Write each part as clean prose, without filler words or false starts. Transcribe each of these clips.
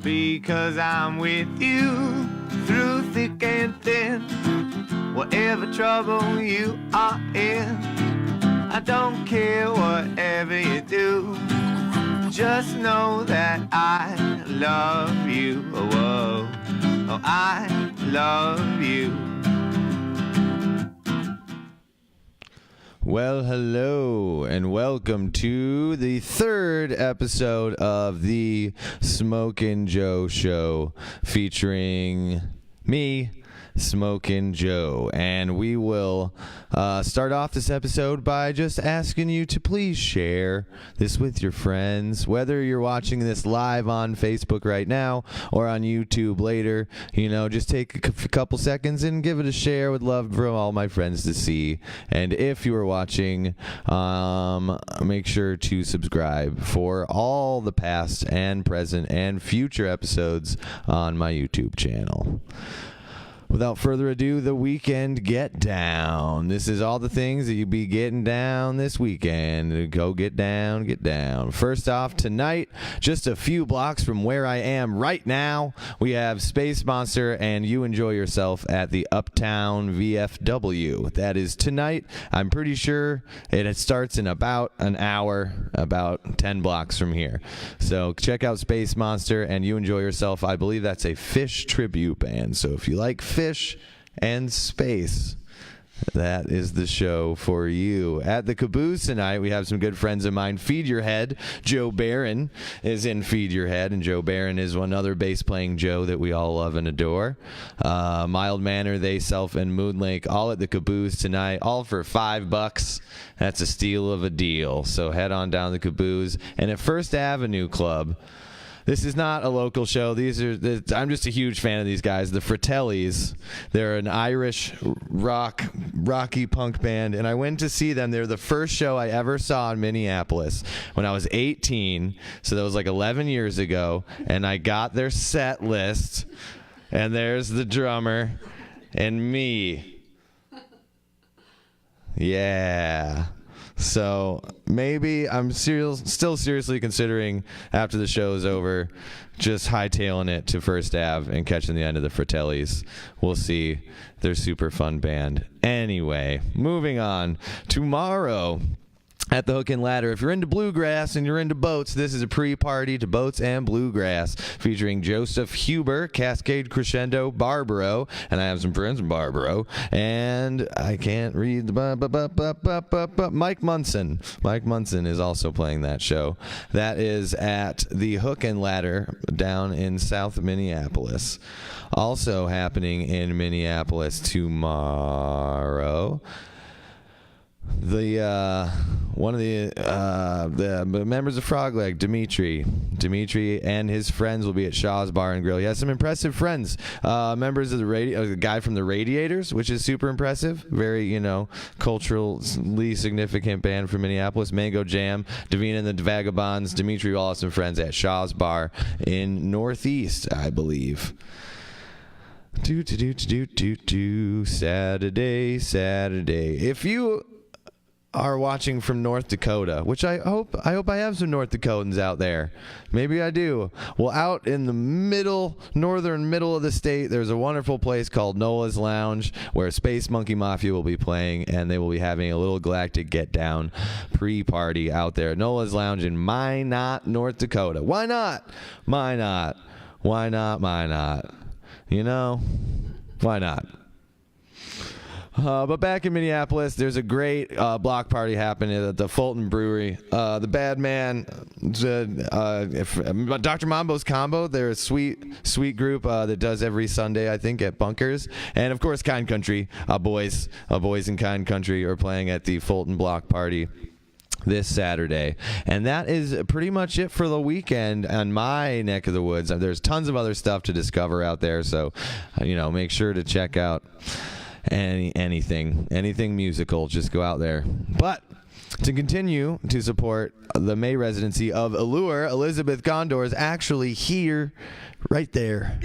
Because I'm with you through thick and thin, whatever trouble you are in. I don't care whatever you do, just know that I love you. Oh, oh, I love you. Well, hello, and welcome to the third episode of the Smokin Joe Show, featuring me, Smokin Joe. And we will start off this episode by just asking you to please share this with your friends, whether you're watching this live on Facebook right now or on YouTube later. You know, just take a couple seconds and give it a share. Would love for all my friends to see. And if you are watching, make sure to subscribe for all the past and present and future episodes on my YouTube channel. Without further ado, the weekend get down. This is all the things that you be getting down this weekend. Go get down, get down. First off, tonight, just a few blocks from where I am right now, we have Space Monster and You Enjoy Yourself at the Uptown VFW. That is tonight. I'm pretty sure it starts in about an hour, about 10 blocks from here. So check out Space Monster and You Enjoy Yourself. I believe that's a Fish tribute band. So if you like fish and space, that is the show for you. At the Caboose tonight, we have some good friends of mine. Feed Your Head, Joe Barron is in Feed Your Head, and Joe Barron is one other bass-playing Joe that we all love and adore. Mild Manner, They Self, and Moon Lake, all at the Caboose tonight, all for $5. That's a steal of a deal. So head on down to the Caboose. And at First Avenue Club, this is not a local show. I'm just a huge fan of these guys, the Fratellis. They're an Irish rocky punk band, and I went to see them. They're the first show I ever saw in Minneapolis when I was 18, so that was like 11 years ago, and I got their set list, and there's the drummer and me. Yeah. So maybe I'm still seriously considering, after the show is over, just hightailing it to First Ave and catching the end of the Fratellis. We'll see. They're super fun band. Anyway, moving on. Tomorrow at the Hook and Ladder, if you're into bluegrass and you're into boats, this is a pre-party to boats and bluegrass, featuring Joseph Huber, Cascade Crescendo, Barbaro, and I have some friends in Barbaro, and I can't read the Mike Munson. Mike Munson is also playing that show. That is at the Hook and Ladder down in South Minneapolis. Also happening in Minneapolis tomorrow, one of the members of Frog Leg, Dimitri and his friends will be at Shaw's Bar and Grill. He has some impressive friends, members of the guy from the Radiators, which is super impressive, very culturally significant band from Minneapolis. Mango Jam, Davina and the Vagabonds. Dimitri will have some friends at Shaw's Bar in Northeast, I believe. Saturday. If you are watching from North Dakota, which I hope I have some North Dakotans out there. Maybe I do. Well, out in the northern middle of the state, there's a wonderful place called Nola's Lounge where Space Monkey Mafia will be playing, and they will be having a little galactic get down pre-party out there. Nola's Lounge in Minot, North Dakota. Why not? Minot. Why not? Minot. You know, why not? But back in Minneapolis, there's a great block party happening at the Fulton Brewery. The Bad Man, Dr. Mambo's Combo, they're a sweet group that does every Sunday, I think, at Bunkers. And, of course, Kind Country, boys in Kind Country are playing at the Fulton Block Party this Saturday. And that is pretty much it for the weekend on my neck of the woods. There's tons of other stuff to discover out there, so, make sure to check out anything musical. Just go out there. But to continue to support the May residency of Allure, Elizabeth Ghandour is actually here, right there.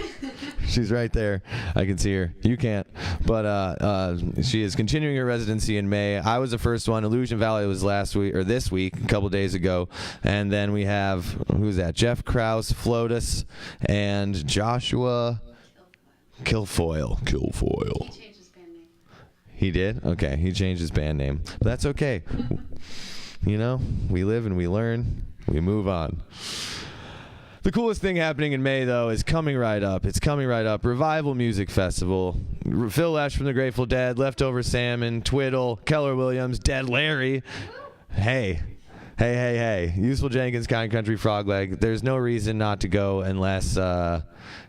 She's right there. I can see her. You can't. But she is continuing her residency in May. I was the first one. Illusion Valley was last week or this week, a couple days ago. And then we have, who's that? Jeff Krause, Flotus, and Joshua Kilfoyle. He changed his band name. He did? Okay. He changed his band name. But that's okay. You know, we live and we learn. We move on. The coolest thing happening in May, though, is coming right up. It's coming right up. Revival Music Festival. Phil Lesh from the Grateful Dead, Leftover Salmon, Twiddle, Keller Williams, Dead Larry. Hey. Useful Jenkins, Kind Country, Frogleg. There's no reason not to go unless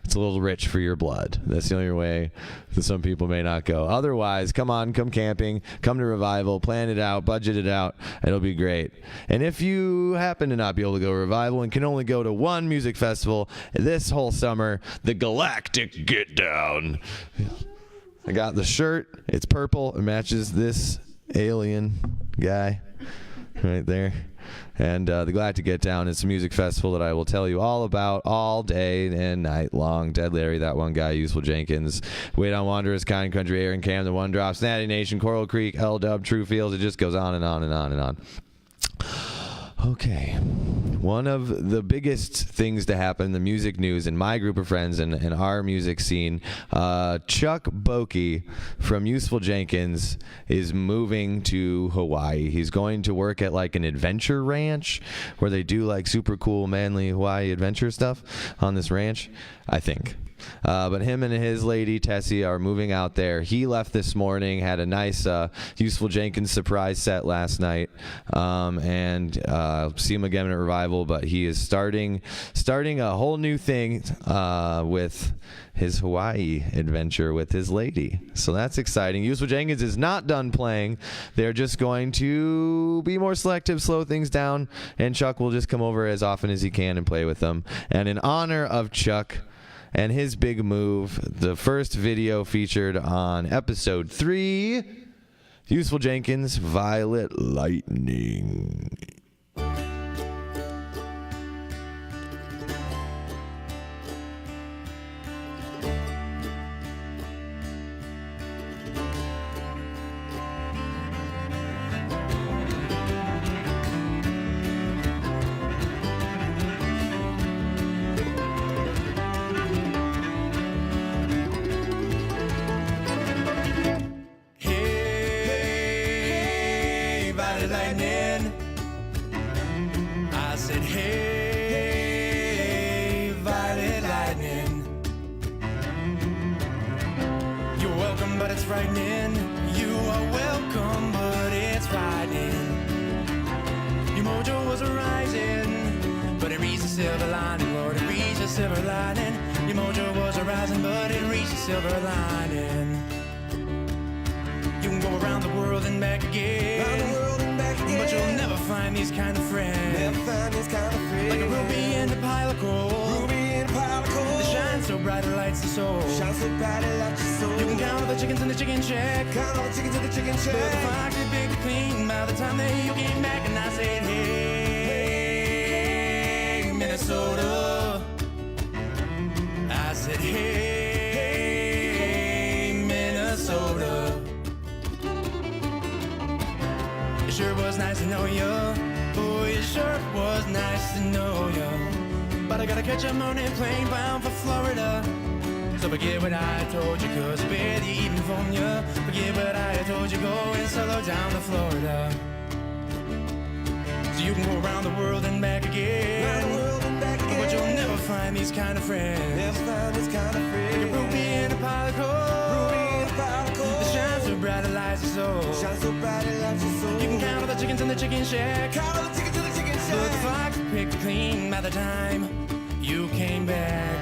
it's a little rich for your blood. That's the only way that some people may not go. Otherwise, come on, come camping, come to Revival, plan it out, budget it out. It'll be great. And if you happen to not be able to go to Revival and can only go to one music festival this whole summer, the Galactic Get Down. I got the shirt. It's purple. It matches this alien guy right there. And the Galactic Get Down is a music festival that I will tell you all about all day and night long. Dead Larry, that one guy, Useful Jenkins, Wait on Wanderers, Kind Country, Aaron Cam, The One Drops, Natty Nation, Coral Creek, L-Dub, True Fields. It just goes on and on and on and on. Okay. One of the biggest things to happen in the music news in my group of friends and our music scene, Chuck Bokey from Useful Jenkins is moving to Hawaii. He's going to work at like an adventure ranch where they do like super cool manly Hawaii adventure stuff on this ranch, I think. But him and his lady, Tessie, are moving out there. He left this morning, had a nice Useful Jenkins surprise set last night, and see him again at Revival, but he is starting a whole new thing with his Hawaii adventure with his lady. So that's exciting. Useful Jenkins is not done playing. They're just going to be more selective, slow things down, and Chuck will just come over as often as he can and play with them. And in honor of Chuck and his big move, the first video featured on episode 3, Useful Jenkins, Violet Lightning. Lightning. I said, hey, Violet Lightning. You're welcome, but it's frightening. You are welcome, but it's frightening. Your mojo was rising, but it reached the silver lining. Lord, it reached the silver lining. Your mojo was rising, but it reached the silver lining. You can go around the world and back again. But you'll never find these kind of friends. Like a ruby in a pile of gold. That shines so bright it lights the soul. You can count all the chickens in the chicken shack. But the fox is big and clean by the time that you came back. And I said, hey, Minnesota. I said, hey, Minnesota. It sure was nice to know ya. Oh, it sure was nice to know ya. But I gotta catch a morning plane bound for Florida. So forget what I told you, cause I barely even phone ya. Forget what I told you, go and solo down to Florida. So you can go around the world and back again. But you'll never find these kind of friends. Like a ruby in a pile of coal. That shines so bright it lights your soul. You can count all the chickens in the chicken shack. But the fox picked clean by the time you came back.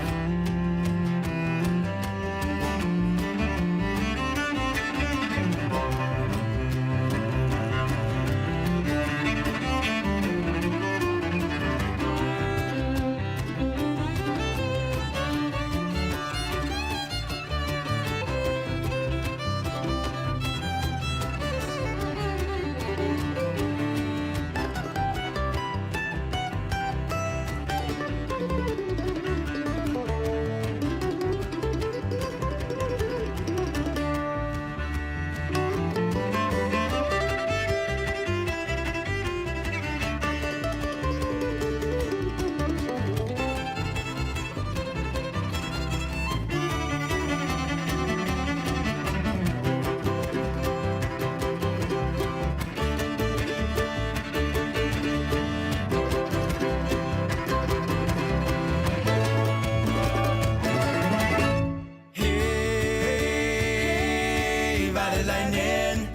lightning.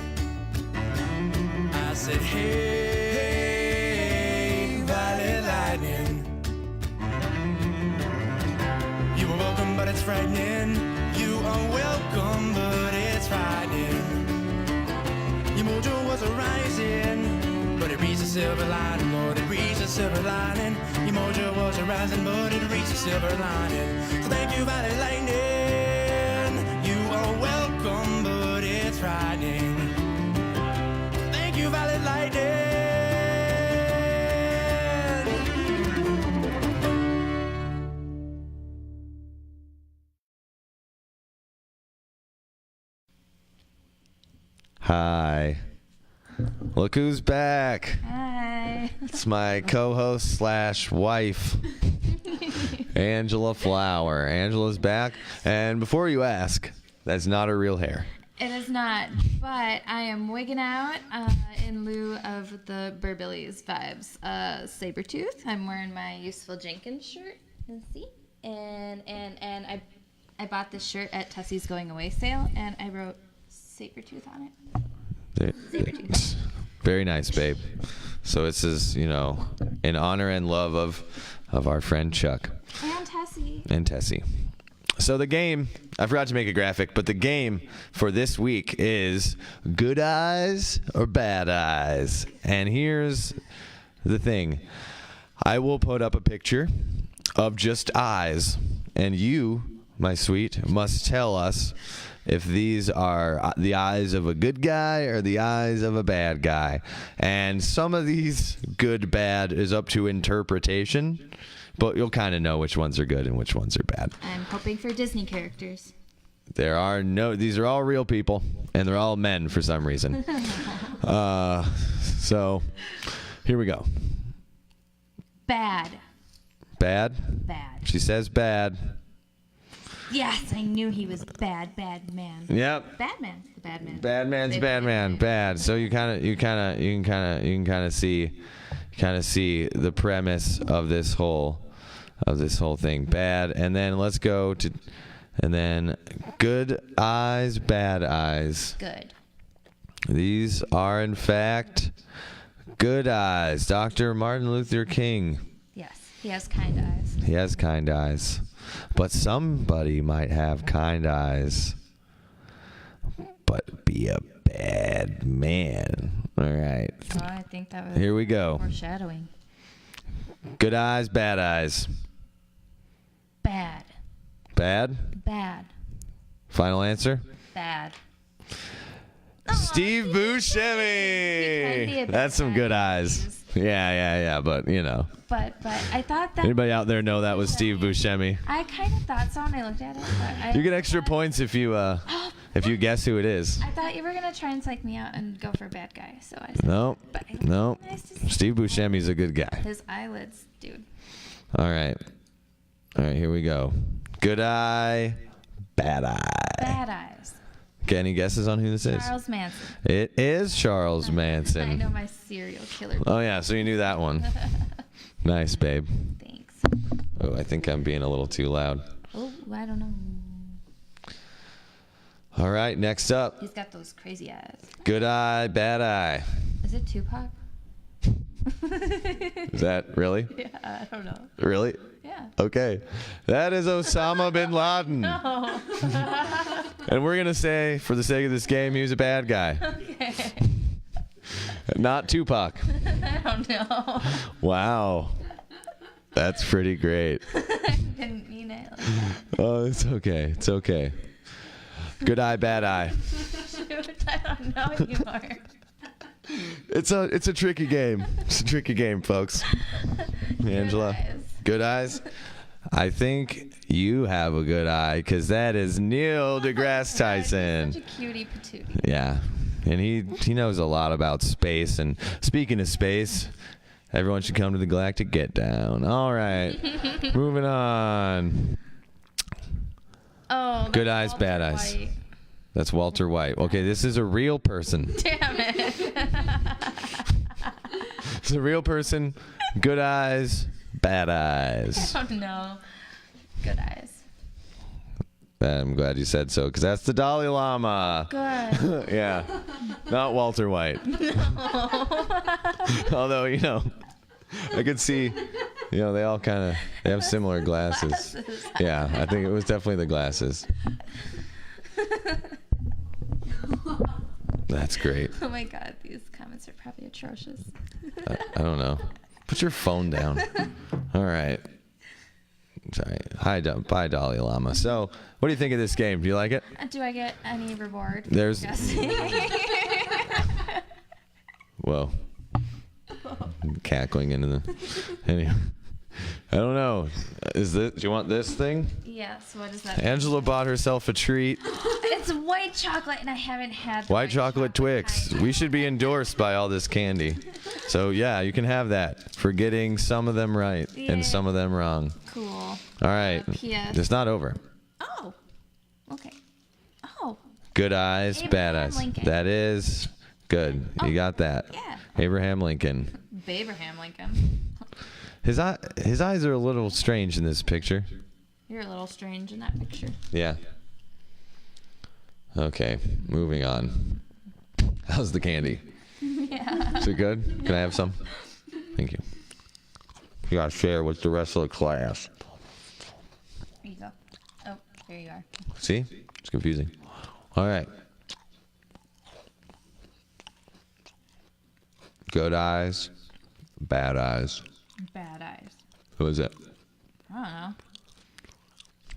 I said, hey, violet lightning. You are welcome, but it's frightening. You are welcome, but it's frightening. Your mojo was a rising, but it reached a silver lining. Lord, it reached a silver lining. Your mojo was a rising, but it reached a silver lining. So thank you, violet lightning. You are welcome, but it's frightening. Thank you, violet lightning. Hi. Look who's back. Hi. It's my co-host / wife, Angela Flower. Angela's back. And before you ask, that's not her real hair. It is not, but I am wigging out in lieu of the Burbillies vibes. Sabretooth. I'm wearing my Useful Jenkins shirt. Let's see. And I bought this shirt at Tussie's going away sale, and I wrote Sabretooth on it. Sabretooth. Very nice, babe. So this is, in honor and love of our friend Chuck. And Tussie. And Tessie. So the game, I forgot to make a graphic, but the game for this week is good eyes or bad eyes. And here's the thing. I will put up a picture of just eyes, and you, my sweet, must tell us if these are the eyes of a good guy or the eyes of a bad guy. And some of these good, bad is up to interpretation, but you'll kind of know which ones are good and which ones are bad. I'm hoping for Disney characters. These are all real people, and they're all men for some reason. So here we go. Bad. Bad? Bad. She says bad. Yes, I knew he was bad man. Yep. Bad man. The bad man. Bad man's bad man. Bad. So you can kind of see the premise of this whole thing. Bad. And then let's go to good eyes, bad eyes. Good. These are in fact good eyes. Dr. Martin Luther King. Yes, he has kind eyes. He has kind eyes. But somebody might have kind eyes, but be a bad man. All right. Oh, I think that was Here we go. foreshadowing. Good eyes, bad eyes. Bad. Bad? Bad. Final answer? Bad. Steve He can be Buscemi. a That's some bad good guy. eyes. Yeah, but But I thought that Anybody out there know that was Steve Buscemi? I kind of thought so when I looked at it. But You get extra points if you guess who it is. I thought you were gonna try and psych me out and go for bad guy, so I said No. But No. nice to see Steve Buscemi's a good guy. his eyelids, dude. All right, here we go. Good eye, bad eye. Bad eyes. Okay, any guesses on who this is? Charles Manson. It is Charles I know Manson. my serial killer. Oh, yeah, so you knew that one. Nice, babe. Thanks. Oh, I think I'm being a little too loud. Oh, I don't know. All right, next up. He's got those crazy eyes. Good eye, bad eye. Is it Tupac? Is that really? Yeah, I don't know. Really? Yeah. Okay. That is Osama bin Laden. No. And we're going to say, for the sake of this game, he was a bad guy. Okay. Not Tupac. I don't know. Wow. That's pretty great. I didn't mean it like that. Oh, it's okay. It's okay. Good eye, bad eye. Shoot, I don't know anymore. It's a tricky game. It's a tricky game, folks. Angela. Good eyes. I think you have a good eye because that is Neil deGrasse Tyson. Such a cutie patootie. Yeah, and he knows a lot about space. And speaking of space, everyone should come to the Galactic Get Down. All right, moving on. Oh, Good that's eyes, bad Walter eyes. White. That's Walter White. Okay, this is a real person. Damn it. It's a real person. Good eyes, bad eyes. Oh no. Good eyes. I'm glad you said so, because that's the Dalai Lama. Good. Yeah. Not Walter White. Although, I could see, they all they have similar glasses. Yeah, I think it was definitely the glasses. That's great. Oh my god, these comments are probably atrocious. I don't know. Put your phone down. All right. Sorry. Bye, Dalai Lama. So, what do you think of this game? Do you like it? Do I get any reward? There's. Yes. Whoa. Cackling into the. Anyway. I don't know. Do you want this thing? Yes, what is that? Angela bought herself a treat. It's white chocolate, and I haven't had the White chocolate Twix. kind. We should be endorsed by all this candy. So, yeah, you can have that for getting some of them right and Yay. some of them wrong. Cool. All right. P.S. It's not over. Oh. Okay. Oh. Good eyes, bad Abraham eyes. Lincoln. That is good. You got that. Yeah. Abraham Lincoln. Abraham Lincoln. His eyes are a little strange in this picture. You're a little strange in that picture. Yeah. Okay, moving on. How's the candy? Yeah. Is it good? Can I have some? Thank you. You gotta share with the rest of the class. There you go. Oh, there you are. See? It's confusing. All right. Good eyes, bad eyes. Bad eyes. Who is it? I don't know.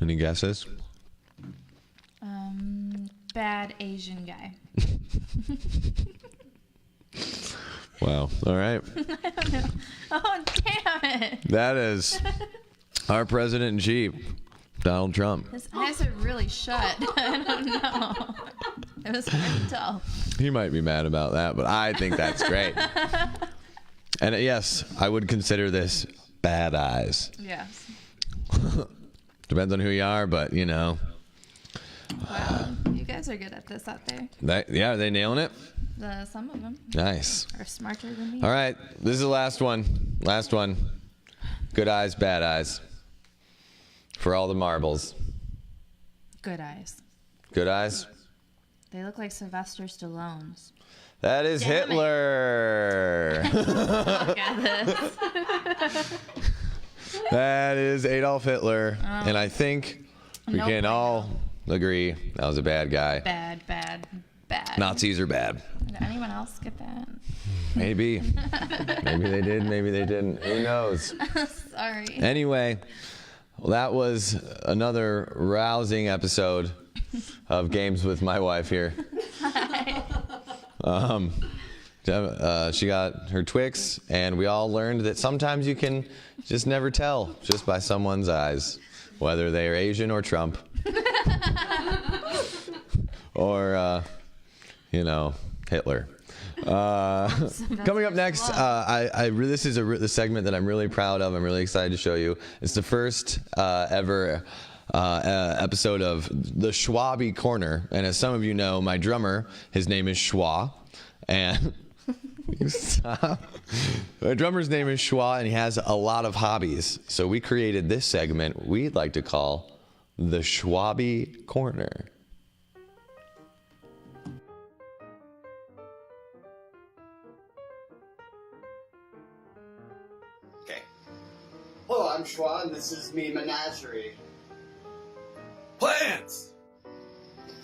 Any guesses? Bad Asian guy. Wow. All right. Oh, damn it. That is our president in chief, Donald Trump. His eyes are really shut. I don't know. It was hard to tell. He might be mad about that, but I think that's great. And yes, I would consider this bad eyes. Yes. Depends on who you are, but Wow. You guys are good at this out there. yeah, are they nailing it? Some of them Nice. are smarter than me. All right, this is the last one. Last one. Good eyes, bad eyes. For all the marbles. Good eyes. Good eyes. They look like Sylvester Stallone's. That is Damn it. Hitler. Look at this. That is Adolf Hitler. And I think we Nope, can I all agree that was a bad guy. Bad, bad, bad. Nazis are bad. Did anyone else get that? Maybe. Maybe they did, maybe they didn't. Who knows? Sorry. Anyway, well, that was another rousing episode of Games with my wife here. She got her Twix, and we all learned that sometimes you can just never tell just by someone's eyes whether they are Asian or Trump. Or, Hitler. Coming up next, this is the segment that I'm really proud of. I'm really excited to show you. It's the first ever episode of the Schwabi Corner. And as some of you know, my drummer, his name is Schwa. And you stop. My drummer's name is Schwa, and he has a lot of hobbies. So we created this segment we'd like to call the Schwabi Corner. Okay. Hello, I'm Schwa, and this is me menagerie. Plants!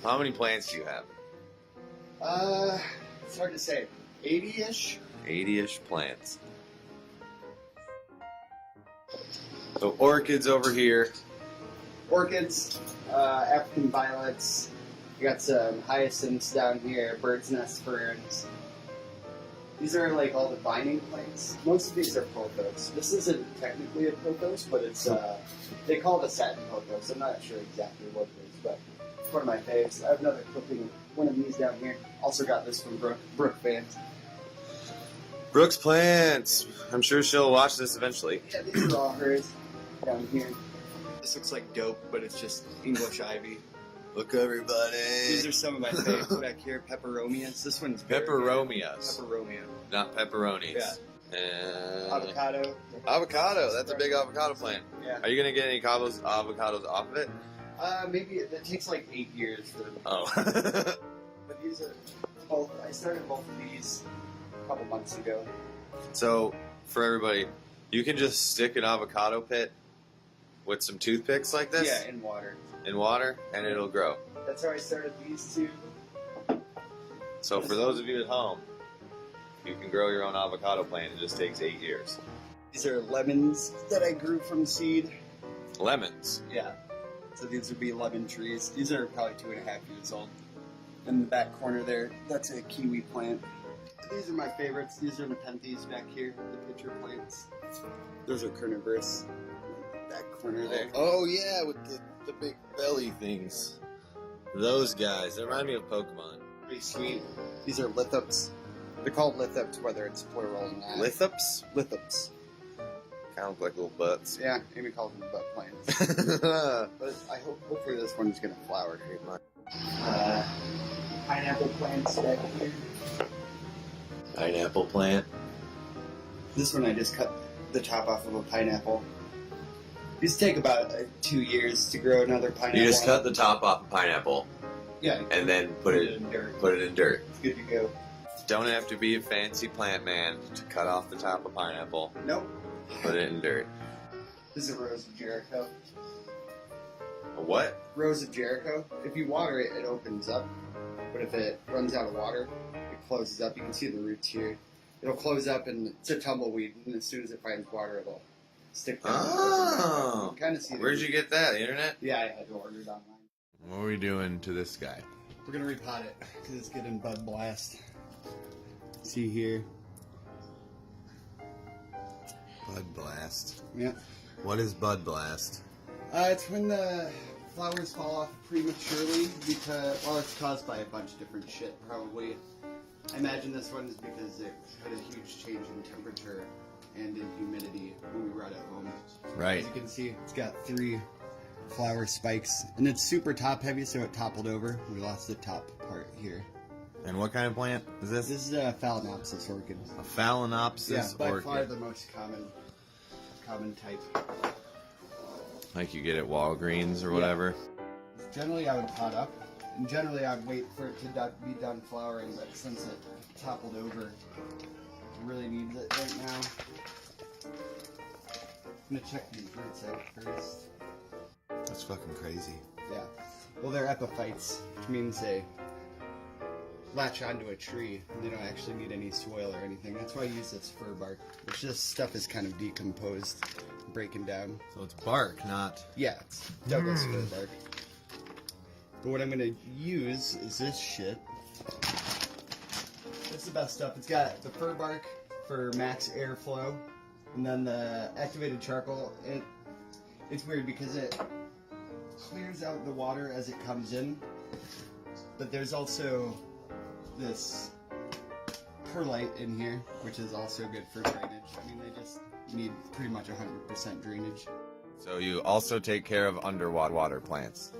How many plants do you have? It's hard to say. 80-ish? 80-ish plants. So orchids over here. Orchids, African violets. We got some hyacinths down here, bird's nest ferns. These are like all the vining plants. Most of these are pothos. This isn't technically a pothos, but it's they call it a satin pothos. I'm not sure exactly what it is, but it's one of my faves. I have another clipping of one of these down here. Also got this from Brooke fans. Brooks Plants. I'm sure she'll watch this eventually. Yeah, these are all hers down here. This looks like dope, but it's just English ivy. Look, everybody. These are some of my favorites back here. Peperomias. This one's very good. Pepperomias. Pepperomia. Not pepperonis. Yeah. And Avocado. avocado. That's a big avocado plant. Yeah. Are you going to get any avocados off of it? Maybe it takes like 8 years for them. Oh. But these are both. I started both of these a couple months ago. So, for everybody, you can just stick an avocado pit with some toothpicks like this? Yeah, in water. In water, and it'll grow. That's how I started these two. So for those of you at home, you can grow your own avocado plant. It just takes 8 years. These are lemons that I grew from seed. Lemons. Yeah. So these would be lemon trees. These are probably 2.5 years old. In the back corner there, that's a kiwi plant. These are my favorites. These are Nepenthes back here, the pitcher plants. Those are carnivorous. Back corner there. Oh yeah, with the big belly things. Those guys. They remind me of Pokemon. Pretty sweet. These are lithops. They're called lithops, whether it's plural or not. Lithops? Lithops. Kind of look like little butts. Yeah, Amy calls them butt plants. But hopefully this one's gonna flower. Pineapple plants back here. Pineapple plant. This one I just cut the top off of a pineapple. These take about 2 years to grow another pineapple. You just cut the top off a pineapple Yeah. and then put it in dirt. put it in dirt. It's good to go. Don't have to be a fancy plant man to cut off the top of pineapple. Nope. Put it in dirt. This is a Rose of Jericho. A what? Rose of Jericho. If you water it, it opens up. But if it runs out of water, it closes up. You can see the roots here. It'll close up and it's a tumbleweed. And as soon as it finds water, it'll stick down. Oh. You can kind of see the Where'd you roots. get that? The internet? Yeah, I had to order it online. What are we doing to this guy? We're going to repot it because it's getting bud blast. See here. Bud blast. Yeah. What is bud blast? It's when the flowers fall off prematurely because, well, it's caused by a bunch of different shit, probably. I imagine this one is because it had a huge change in temperature and in humidity when we brought it home. Right. As you can see, it's got 3 flower spikes, and it's super top heavy, so it toppled over. We lost the top part here. And what kind of plant is this? This is a Phalaenopsis orchid. A Phalaenopsis Yeah, by orchid. far the most common type. Like you get at Walgreens or whatever. Generally, I would pot up, and generally, I'd wait for it to be done flowering, but since it toppled over, it really needs it right now. I'm gonna check these roots out first. That's fucking crazy. Yeah. Well, they're epiphytes, which means they latch onto a tree, and they don't actually need any soil or anything. That's why I use this fir bark, which this stuff is kind of decomposed, breaking down. So it's bark, not... Yeah, it's Douglas fir bark. But what I'm gonna use is this shit. It's the best stuff. It's got the fir bark for max airflow, and then the activated charcoal. It's weird because it clears out the water as it comes in, but there's also this perlite in here, which is also good for drainage. I mean, they just need pretty much 100% drainage. So you also take care of underwater plants.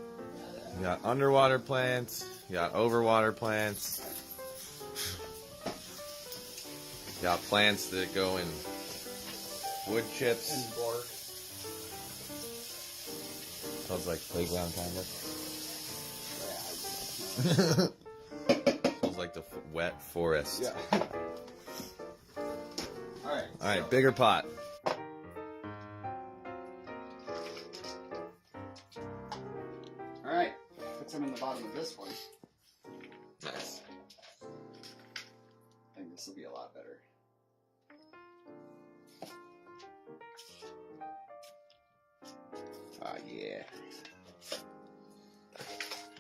You got underwater plants, you got overwater plants, you got plants that go in wood chips. And bark. Sounds like playground kind of. Smells like the wet forest. Yeah. Alright. Alright, bigger pot. Alright. Put some in the bottom of this one. Nice. I think this will be a lot better. Ah, yeah.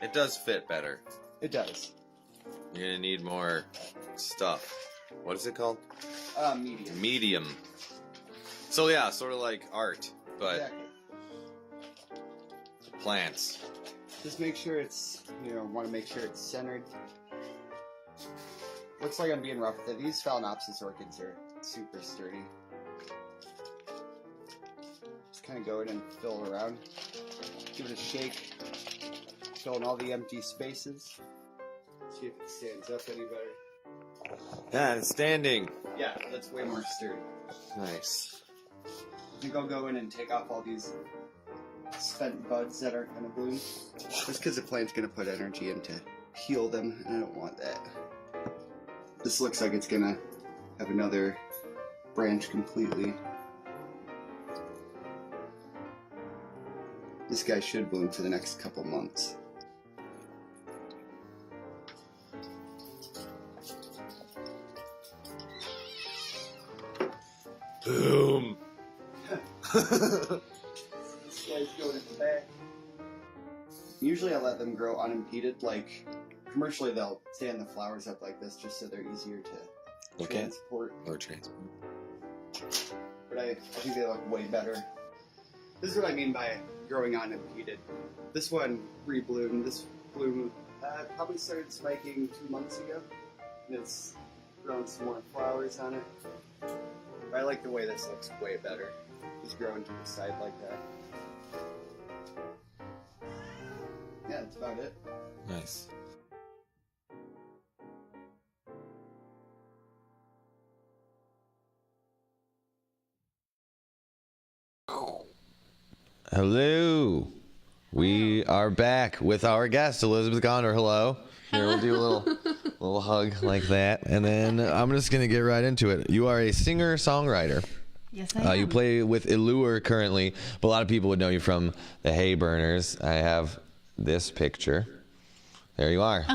It does fit better. It does. You're gonna need more stuff. What is it called? Medium. Medium. So yeah, sort of like art, but Exactly. plants. Just make sure it's, want to make sure it's centered. Looks like I'm being rough with it. These Phalaenopsis orchids are super sturdy. Just kind of go in and fill around. Give it a shake. Fill in all the empty spaces. See if it stands up any better. Yeah, it's standing. Yeah, that's way more sturdy. Nice. I think I'll go in and take off all these spent buds that are kind of bloom. Just because the plant's going to put energy in to heal them, and I don't want that. This looks like it's going to have another branch completely. This guy should bloom for the next couple months. Boom. This guy's going in the back. Usually I let them grow unimpeded. Like, commercially they'll stand the flowers up like this just so they're easier to transport. Or transport. But I think they look way better. This is what I mean by growing unimpeded. This one rebloomed. This bloom probably started spiking 2 months ago. And it's grown some more flowers on it. But I like the way this looks way better. Just growing to the side like that. Yeah, that's about it. Nice. Hello. We are back with our guest, Elizabeth Ghandour. Hello. Here, we'll do a little hug like that, and then I'm just gonna get right into it. You are a singer-songwriter. Yes, I am. You play with Allure currently, but a lot of people would know you from the Hay Burners. I have this picture. There you are.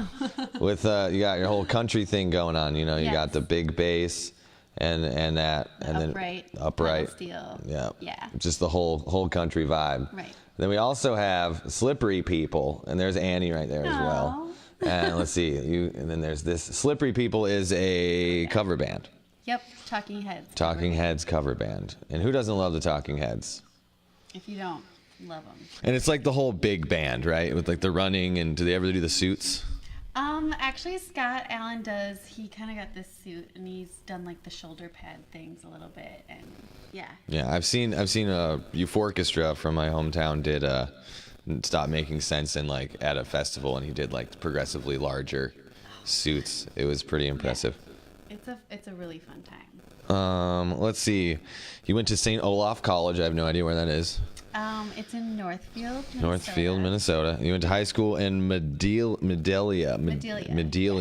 With you got your whole country thing going on. You know, you got the big bass and that, and upright, then upright pedal steel. Yeah. Yeah. Just the whole country vibe. Right. Then we also have Slippery People, and there's Annie right there as well. And let's see, and then there's this. Slippery People is a cover band. Yep, Talking Heads. Talking Heads cover band. And who doesn't love the Talking Heads? If you don't, love them. And it's like the whole big band, right? With like the running, and do they ever do the suits? Actually, Scott Allen does. He kind of got this suit, and he's done like the shoulder pad things a little bit, and yeah. Yeah, I've seen Euphorchestra from my hometown did Stop Making Sense in like at a festival, and he did like progressively larger suits. It was pretty impressive. Yeah. It's a really fun time. Let's see. You went to St. Olaf College. I have no idea where that is. It's in Northfield, Minnesota. Northfield, Minnesota. You went to high school in Medelia.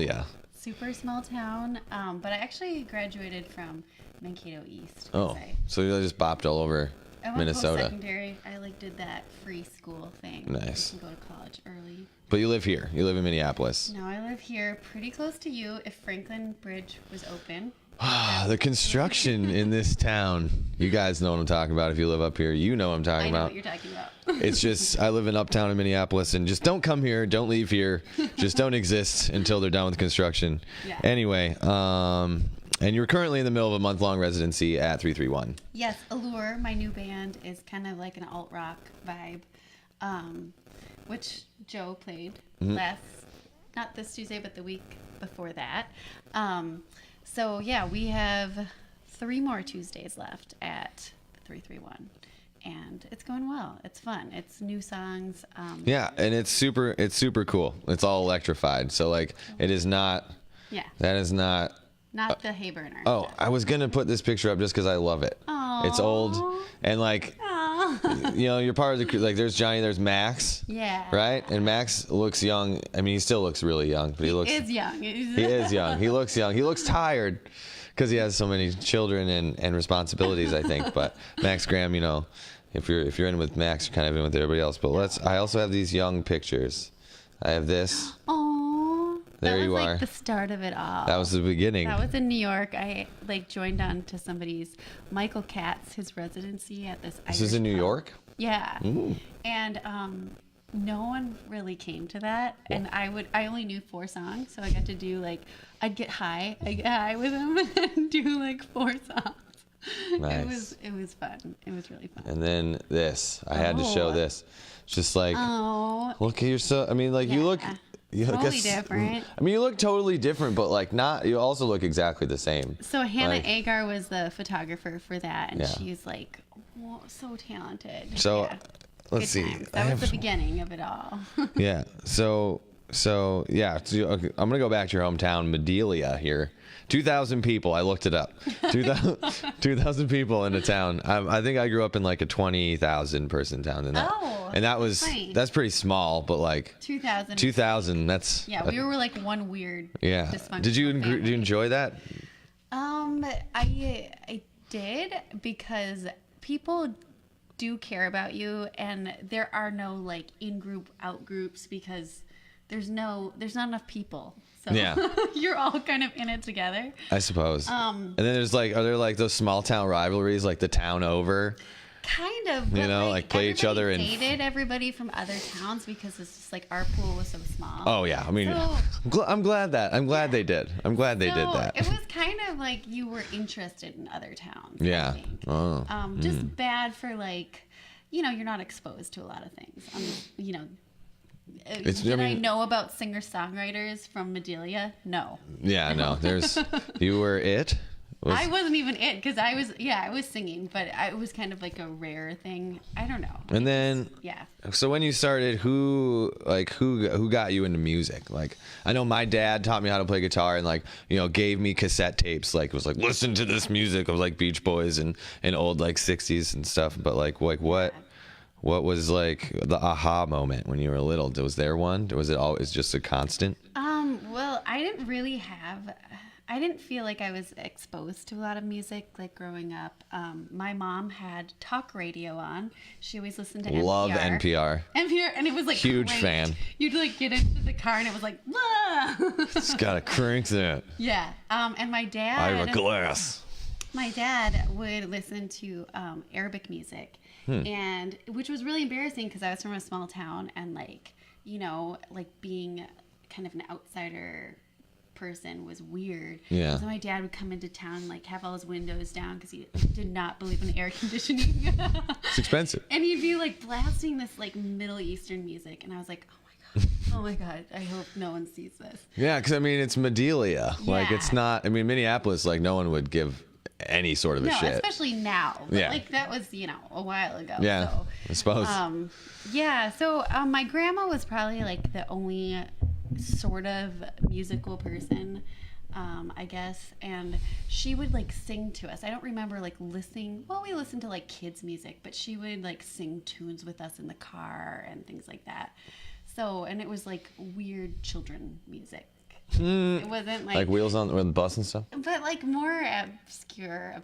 Yeah. Super small town. But I actually graduated from Mankato East. Oh, so you just bopped all over I went Minnesota. Post-secondary. I did that free school thing. Nice. You can go to college early. But you live here. You live in Minneapolis. No, I live here, pretty close to you. If Franklin Bridge was open. The construction in this town. You guys know what I'm talking about. If you live up here, you know what I'm talking I know about. what you're talking about. It's just, I live in uptown in Minneapolis, and just don't come here. Don't leave here. Just don't exist until they're done with construction. Yeah. Anyway, and you're currently in the middle of a month-long residency at 331. Yes, Allure, my new band, is kind of like an alt-rock vibe, which Joe played not this Tuesday, but the week before that. So, yeah, we have 3 more Tuesdays left at 331. And it's going well. It's fun. It's new songs. Yeah, and it's super cool. It's all electrified. So, like, it is not... Yeah. That is not... Not the Hay Burner. Oh, I was going to put this picture up just because I love it. Aww. It's old. And, like, you know, you're part of the crew. Like, there's Johnny, there's Max. Yeah. Right? And Max looks young. I mean, he still looks really young, but he looks... He is young. He is young. He looks young. He looks tired because he has so many children and responsibilities, I think. But Max Graham, you know, if you're in with Max, you're kind of in with everybody else. But I also have these young pictures. I have this. Oh, there you are. That was like the start of it all. That was the beginning. That was in New York. I joined on to somebody's Michael Katz, his residency at this. This is in New York? Yeah. Ooh. And no one really came to that, and I only knew 4 songs, so I got to do I'd get high with him and do 4 songs. Nice. It was fun. It was really fun. And then this, I had to show this. It's just look at yourself. I mean, you look. Totally different. I mean, you look totally different, but not. You also look exactly the same. So Hannah Agar was the photographer for that, and Yeah. she's so talented. So Yeah. let's Good see. times. That was the beginning of it all. Yeah. So So yeah, okay, I'm gonna go back to your hometown, Medelia here. 2,000 people. I looked it up. 2,000 people in a town. I think I grew up in like a 20,000 person town. And that's pretty small, but like 2,000. 2,000. That's we were like one weird. Yeah. Dysfunctional Did you family. enjoy that? I did, because people do care about you, and there are no like in group out groups, because there's not enough people. So Yeah. you're all kind of in it together. I suppose. And then are there like those small town rivalries, like the town over? Kind of. You but, know, like play each other and dated everybody from other towns, because it's just like our pool was so small. Oh yeah, I mean, So- I'm glad they did. I'm glad they did that. It was kind of like you were interested in other towns. Yeah. I think. Oh. Just bad for like, you're not exposed to a lot of things. Did I know about singer-songwriters from Medelia? No. Yeah, no. You were it. I wasn't even it, because I was singing, but it was kind of like a rare thing. I don't know. And then Yeah. So when you started, who got you into music? Like, I know my dad taught me how to play guitar, and like, gave me cassette tapes. Like, was like, listen to this music of like Beach Boys and old like 60s and stuff. But like what was like the aha moment when you were little? Was there one? Or was it always just a constant? Well, I didn't feel like I was exposed to a lot of music like growing up. My mom had talk radio on. She always listened to NPR. Love NPR. NPR, and it was like Huge great. fan. You'd like get into the car and it was like, It's gotta crank that. yeah. And my dad. Ira Glass. My dad would listen to Arabic music, and which was really embarrassing, because I was from a small town, and like being kind of an outsider person was weird. Yeah. So my dad would come into town and like have all his windows down, because he did not believe in air conditioning. It's expensive. And he'd be like blasting this like Middle Eastern music, and I was like, oh my god, I hope no one sees this. Yeah, because I mean, it's Medelia. Like, Yeah. it's not. I mean, Minneapolis. Like, no one would give any sort of a No, shit. especially now. But Yeah. like that was a while ago. Yeah, So. I suppose. Yeah, so my grandma was probably like the only sort of musical person, I guess, and she would like sing to us. I don't remember like listening. Well, we listened to like kids' music, but she would like sing tunes with us in the car and things like that. So, and it was like weird children music. It wasn't like Wheels on the Bus and stuff. but like more obscure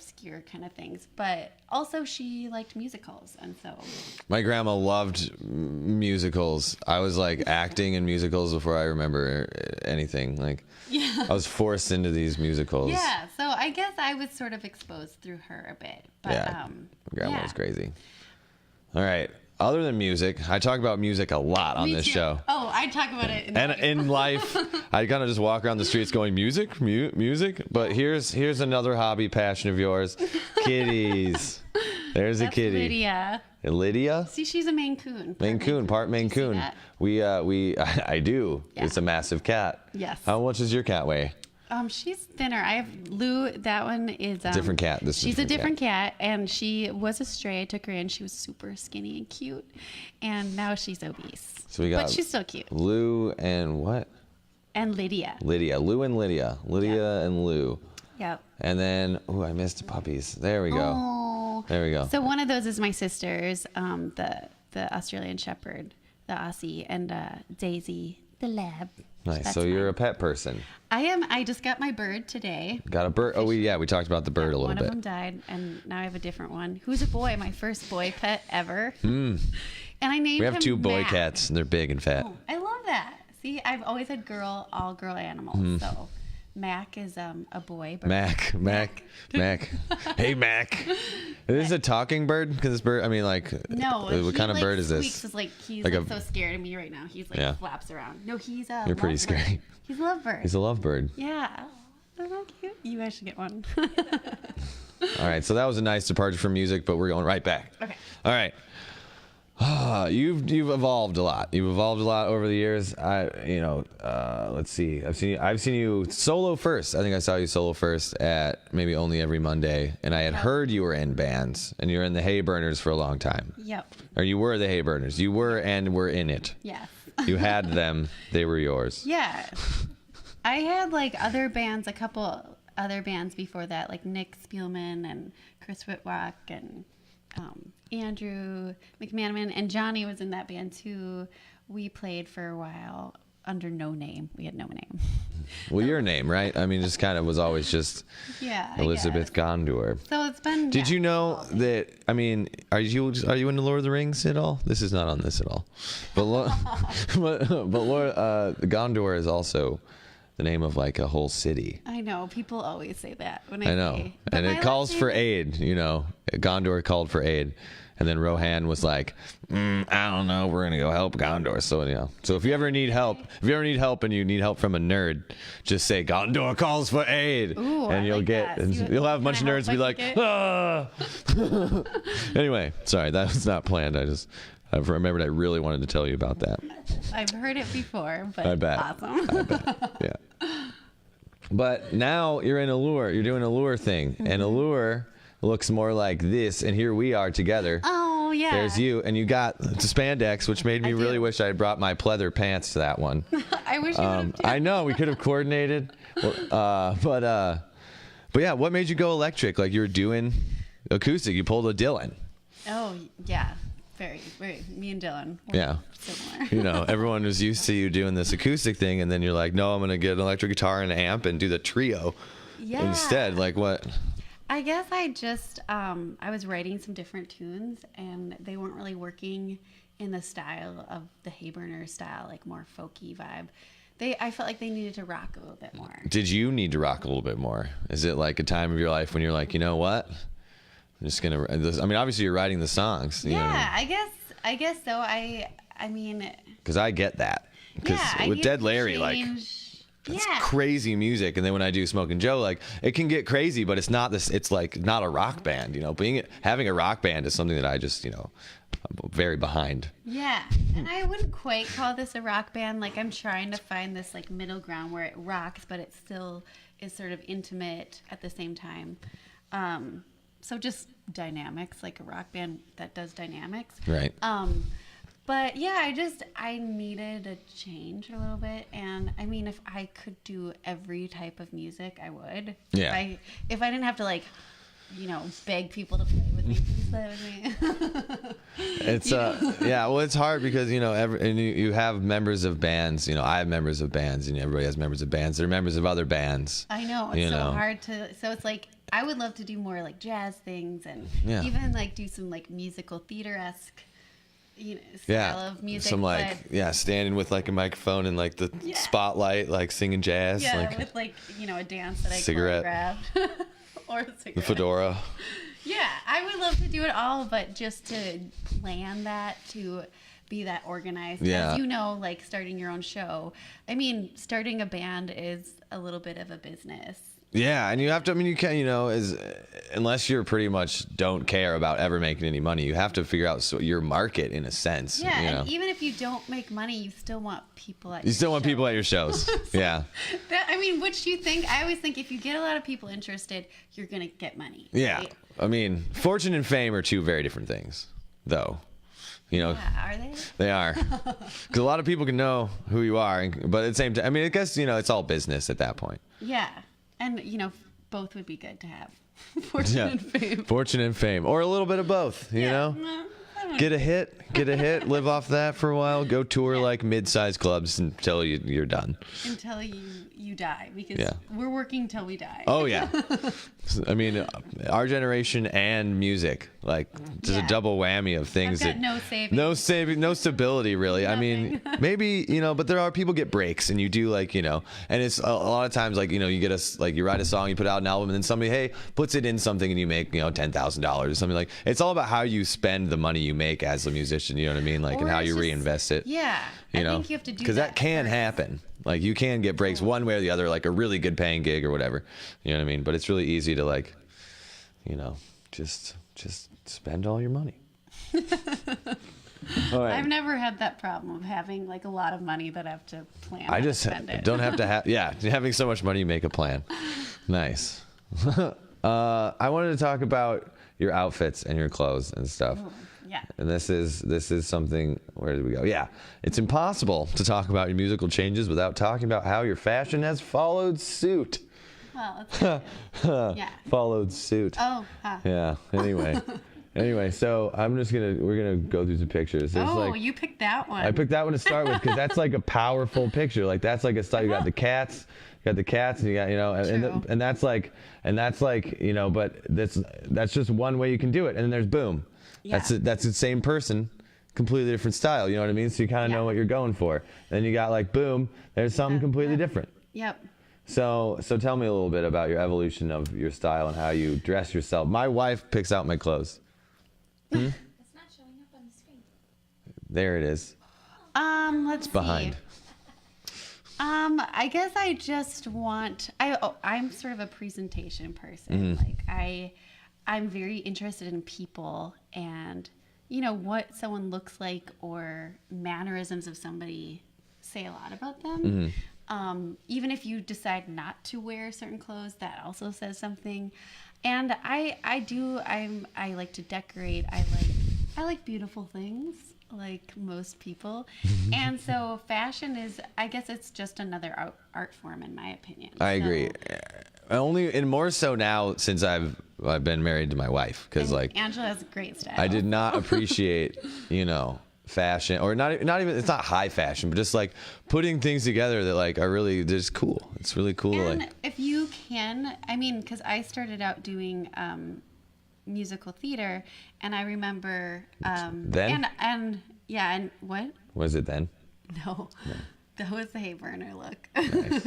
kind of things. But also she liked musicals, and so My grandma loved musicals. I was like acting in musicals before I remember anything. Like, yeah. I was forced into these musicals. Yeah, so I guess I was sort of exposed through her a bit. But, Yeah. My grandma yeah. was crazy. All right. Other than music, I talk about music a lot on Me this too. show. Oh, I talk about it. And in life, I kind of just walk around the streets going, music. But here's another hobby passion of yours, kitties. There's a That's kitty. Lydia. Lydia? See, she's a Maine Coon. Maine Coon, part Maine Do you see Coon. that? I do. Yeah. It's a massive cat. Yes. How much does your cat weigh? She's thinner. I have Lou. That one is Different cat. This is she's a different cat, and she was a stray. I took her in. She was super skinny and cute, and now she's obese. So we got but she's still cute. Lou and what? And Lydia. Lydia. Lou and Lydia. Lydia and Lou. Yep. And then, I missed puppies. There we go. Oh. There we go. So one of those is my sister's, the Australian Shepherd, the Aussie, and Daisy, the lab. Nice. That's So you're mine. a pet person. I am. I just got my bird today. Got a bird. Oh, we talked about the bird a little One bit. of them died, and now I have a different one. Who's a boy? My first boy pet ever. And I named him We have two boy Mac. cats, and they're big and fat. Oh, I love that. See, I've always had all girl animals. So Mac is a boy. Bird. Mac. Hey, Mac. Is this a talking bird? Because this bird, I mean, like, No, what he, kind of like, bird is squeaks. this? Is like he's Like like a- so scared of me right now. He's like Yeah. flaps around. No, he's a. You're pretty lovebird. scary. He's a lovebird. He's a lovebird. Yeah. Isn't that cute? You guys should get one. All right, so that was a nice departure from music, but we're going right back. Okay. All right. You've evolved a lot. You've evolved a lot over the years. Let's see. I've seen you solo first. I think I saw you solo first at maybe Only Every Monday, and I had heard you were in bands, and you were in the Hay Burners for a long time. Yep. Or you were the Hay Burners. You were and were in it. Yes. You had them. They were yours. Yeah. I had like other bands, a couple other bands before that, like Nick Spielman and Chris Whitlock and Andrew McManaman, and Johnny was in that band too. We played for a while under no name. We had no name. Well, your name, right? I mean, just kind of was always just Yeah. Elizabeth Ghandour. So it's been. Did you know that? I mean, are you into Lord of the Rings at all? This is not on this at all. But Ghandour is also the name of like a whole city. I know people always say that when I know, say, and it calls for aid. You know, Ghandour called for aid, and then Rohan was like, "I don't know, we're gonna go help Ghandour." So so if you ever need help, and you need help from a nerd, just say Ghandour calls for aid, Ooh, and I you'll like get, that. and So you'll have a bunch of can I nerds help be like, like ah. Anyway, sorry, that was not planned. I've remembered I really wanted to tell you about that. I've heard it before, but I bet. awesome. I bet. Yeah. But now you're in Allure. You're doing Allure thing. And Allure looks more like this. And here we are together. Oh, yeah. There's you. And you got the spandex, which made me I really do. wish I had brought my pleather pants to that one. I wish you would have. I know. We could have coordinated. But yeah, what made you go electric? Like you were doing acoustic. You pulled a Dylan. Oh, yeah. Very, very. Me and Dylan. We're Yeah. Similar. You know, everyone was used to you doing this acoustic thing, and then you're like, no, I'm going to get an electric guitar and an amp and do the trio Yeah. instead. Like what? I guess I just, I was writing some different tunes, and they weren't really working in the style of the Hayburner style, like more folky vibe. I felt like they needed to rock a little bit more. Did you need to rock a little bit more? Is it like a time of your life when you're like, you know what? I'm just going to, I mean, obviously you're writing the songs. Yeah, I guess so. I mean, because I get that. Because yeah, with Dead Larry, like, that's crazy music. And then when I do Smokin' Joe, like, it can get crazy, but it's not this, it's like not a rock band, you know. Having a rock band is something that I just, you know, I'm very behind. Yeah, and I wouldn't quite call this a rock band. Like, I'm trying to find this like middle ground where it rocks, but it still is sort of intimate at the same time. So just dynamics, like a rock band that does dynamics. Right. But yeah, I needed a change a little bit. And I mean, if I could do every type of music, I would. Yeah. If I didn't have to, like, you know, beg people to play with me, please play with me. It's yeah, well, it's hard because, you know, and you have members of bands, you know, I have members of bands, and everybody has members of bands. They're members of other bands. I know, it's so hard to, so it's like, I would love to do more like jazz things and even like do some like musical theater-esque, you know, style of music. Some like, standing with like a microphone and like the spotlight, like singing jazz. Yeah, like, with like, you know, a dance that I cigarette. choreographed. Or a cigarette. The fedora. Yeah, I would love to do it all, but just to plan that, to be that organized. Yeah. As you know, like starting your own show. I mean, starting a band is a little bit of a business. Yeah, and you have to, I mean, you can't, you know, unless you're pretty much don't care about ever making any money, you have to figure out your market in a sense. Yeah, you know? And even if you don't make money, you still want people at your shows. You still want people at your shows. Yeah. I mean, which you think, I always think if you get a lot of people interested, you're going to get money. Yeah. Right? I mean, fortune and fame are two very different things, though. You know, are they? They are. Because a lot of people can know who you are, but at the same time, I mean, I guess, you know, it's all business at that point. Yeah. And, you know, both would be good to have. Fortune and fame. Fortune and fame. Or a little bit of both, you know? Get a hit, live off that for a while, go tour like mid-sized clubs until you're done. Until you die, because we're working till we die. Oh, yeah. I mean, our generation and music, like, just a double whammy of things. I've got no savings. No stability, really. I mean, maybe, you know, but there are people get breaks, and you do, like, you know, and it's a lot of times, like, you know, you write a song, you put out an album, and then somebody, hey, puts it in something, and you make, you know, $10,000 or something. Like, it's all about how you spend the money you make as a musician, you know what I mean? Like, and how you reinvest it. Yeah. You know? I think you have to do that. Because that can happen. Like, you can get breaks one way or the other, like a really good paying gig or whatever. You know what I mean? But it's really easy to, like, you know, just spend all your money. All right. I've never had that problem of having, like, a lot of money that I have to plan I just to spend it. don't have to have, having so much money, you make a plan. Nice. I wanted to talk about your outfits and your clothes and stuff. Ooh, Yeah. And this is something. Where did we go? Yeah, it's impossible to talk about your musical changes without talking about how your fashion has followed suit. Well, it's yeah. Followed suit. Oh, huh. Yeah. Anyway, so we're gonna go through some pictures. There's You picked that one. I picked that one to start with because that's like a powerful picture. Like that's like a style. You got the cats. And you got and that's like but that's just one way you can do it. And then there's boom. Yeah. That's the same person, completely different style. You know what I mean? So you kind of know what you're going for. Then you got like boom. There's something completely different. Yep. So tell me a little bit about your evolution of your style and how you dress yourself. My wife picks out my clothes. It's not showing up on the screen. There it is. Let's Behind. see. I guess I just want. I'm sort of a presentation person. Like I'm very interested in people and what someone looks like or mannerisms of somebody say a lot about them. Even if you decide not to wear certain clothes, that also says something. And I like to decorate. I like beautiful things, like most people. And so fashion is, I guess it's just another art form in my opinion. I agree. Only and more so now since I've been married to my wife, because like Angela has a great style. I did not appreciate fashion, or not even, it's not high fashion, but just like putting things together that like are really just cool. It's really cool. And like if you can, I mean, because I started out doing musical theater, and I remember then and what was it then? No. That was the hay burner look. Nice.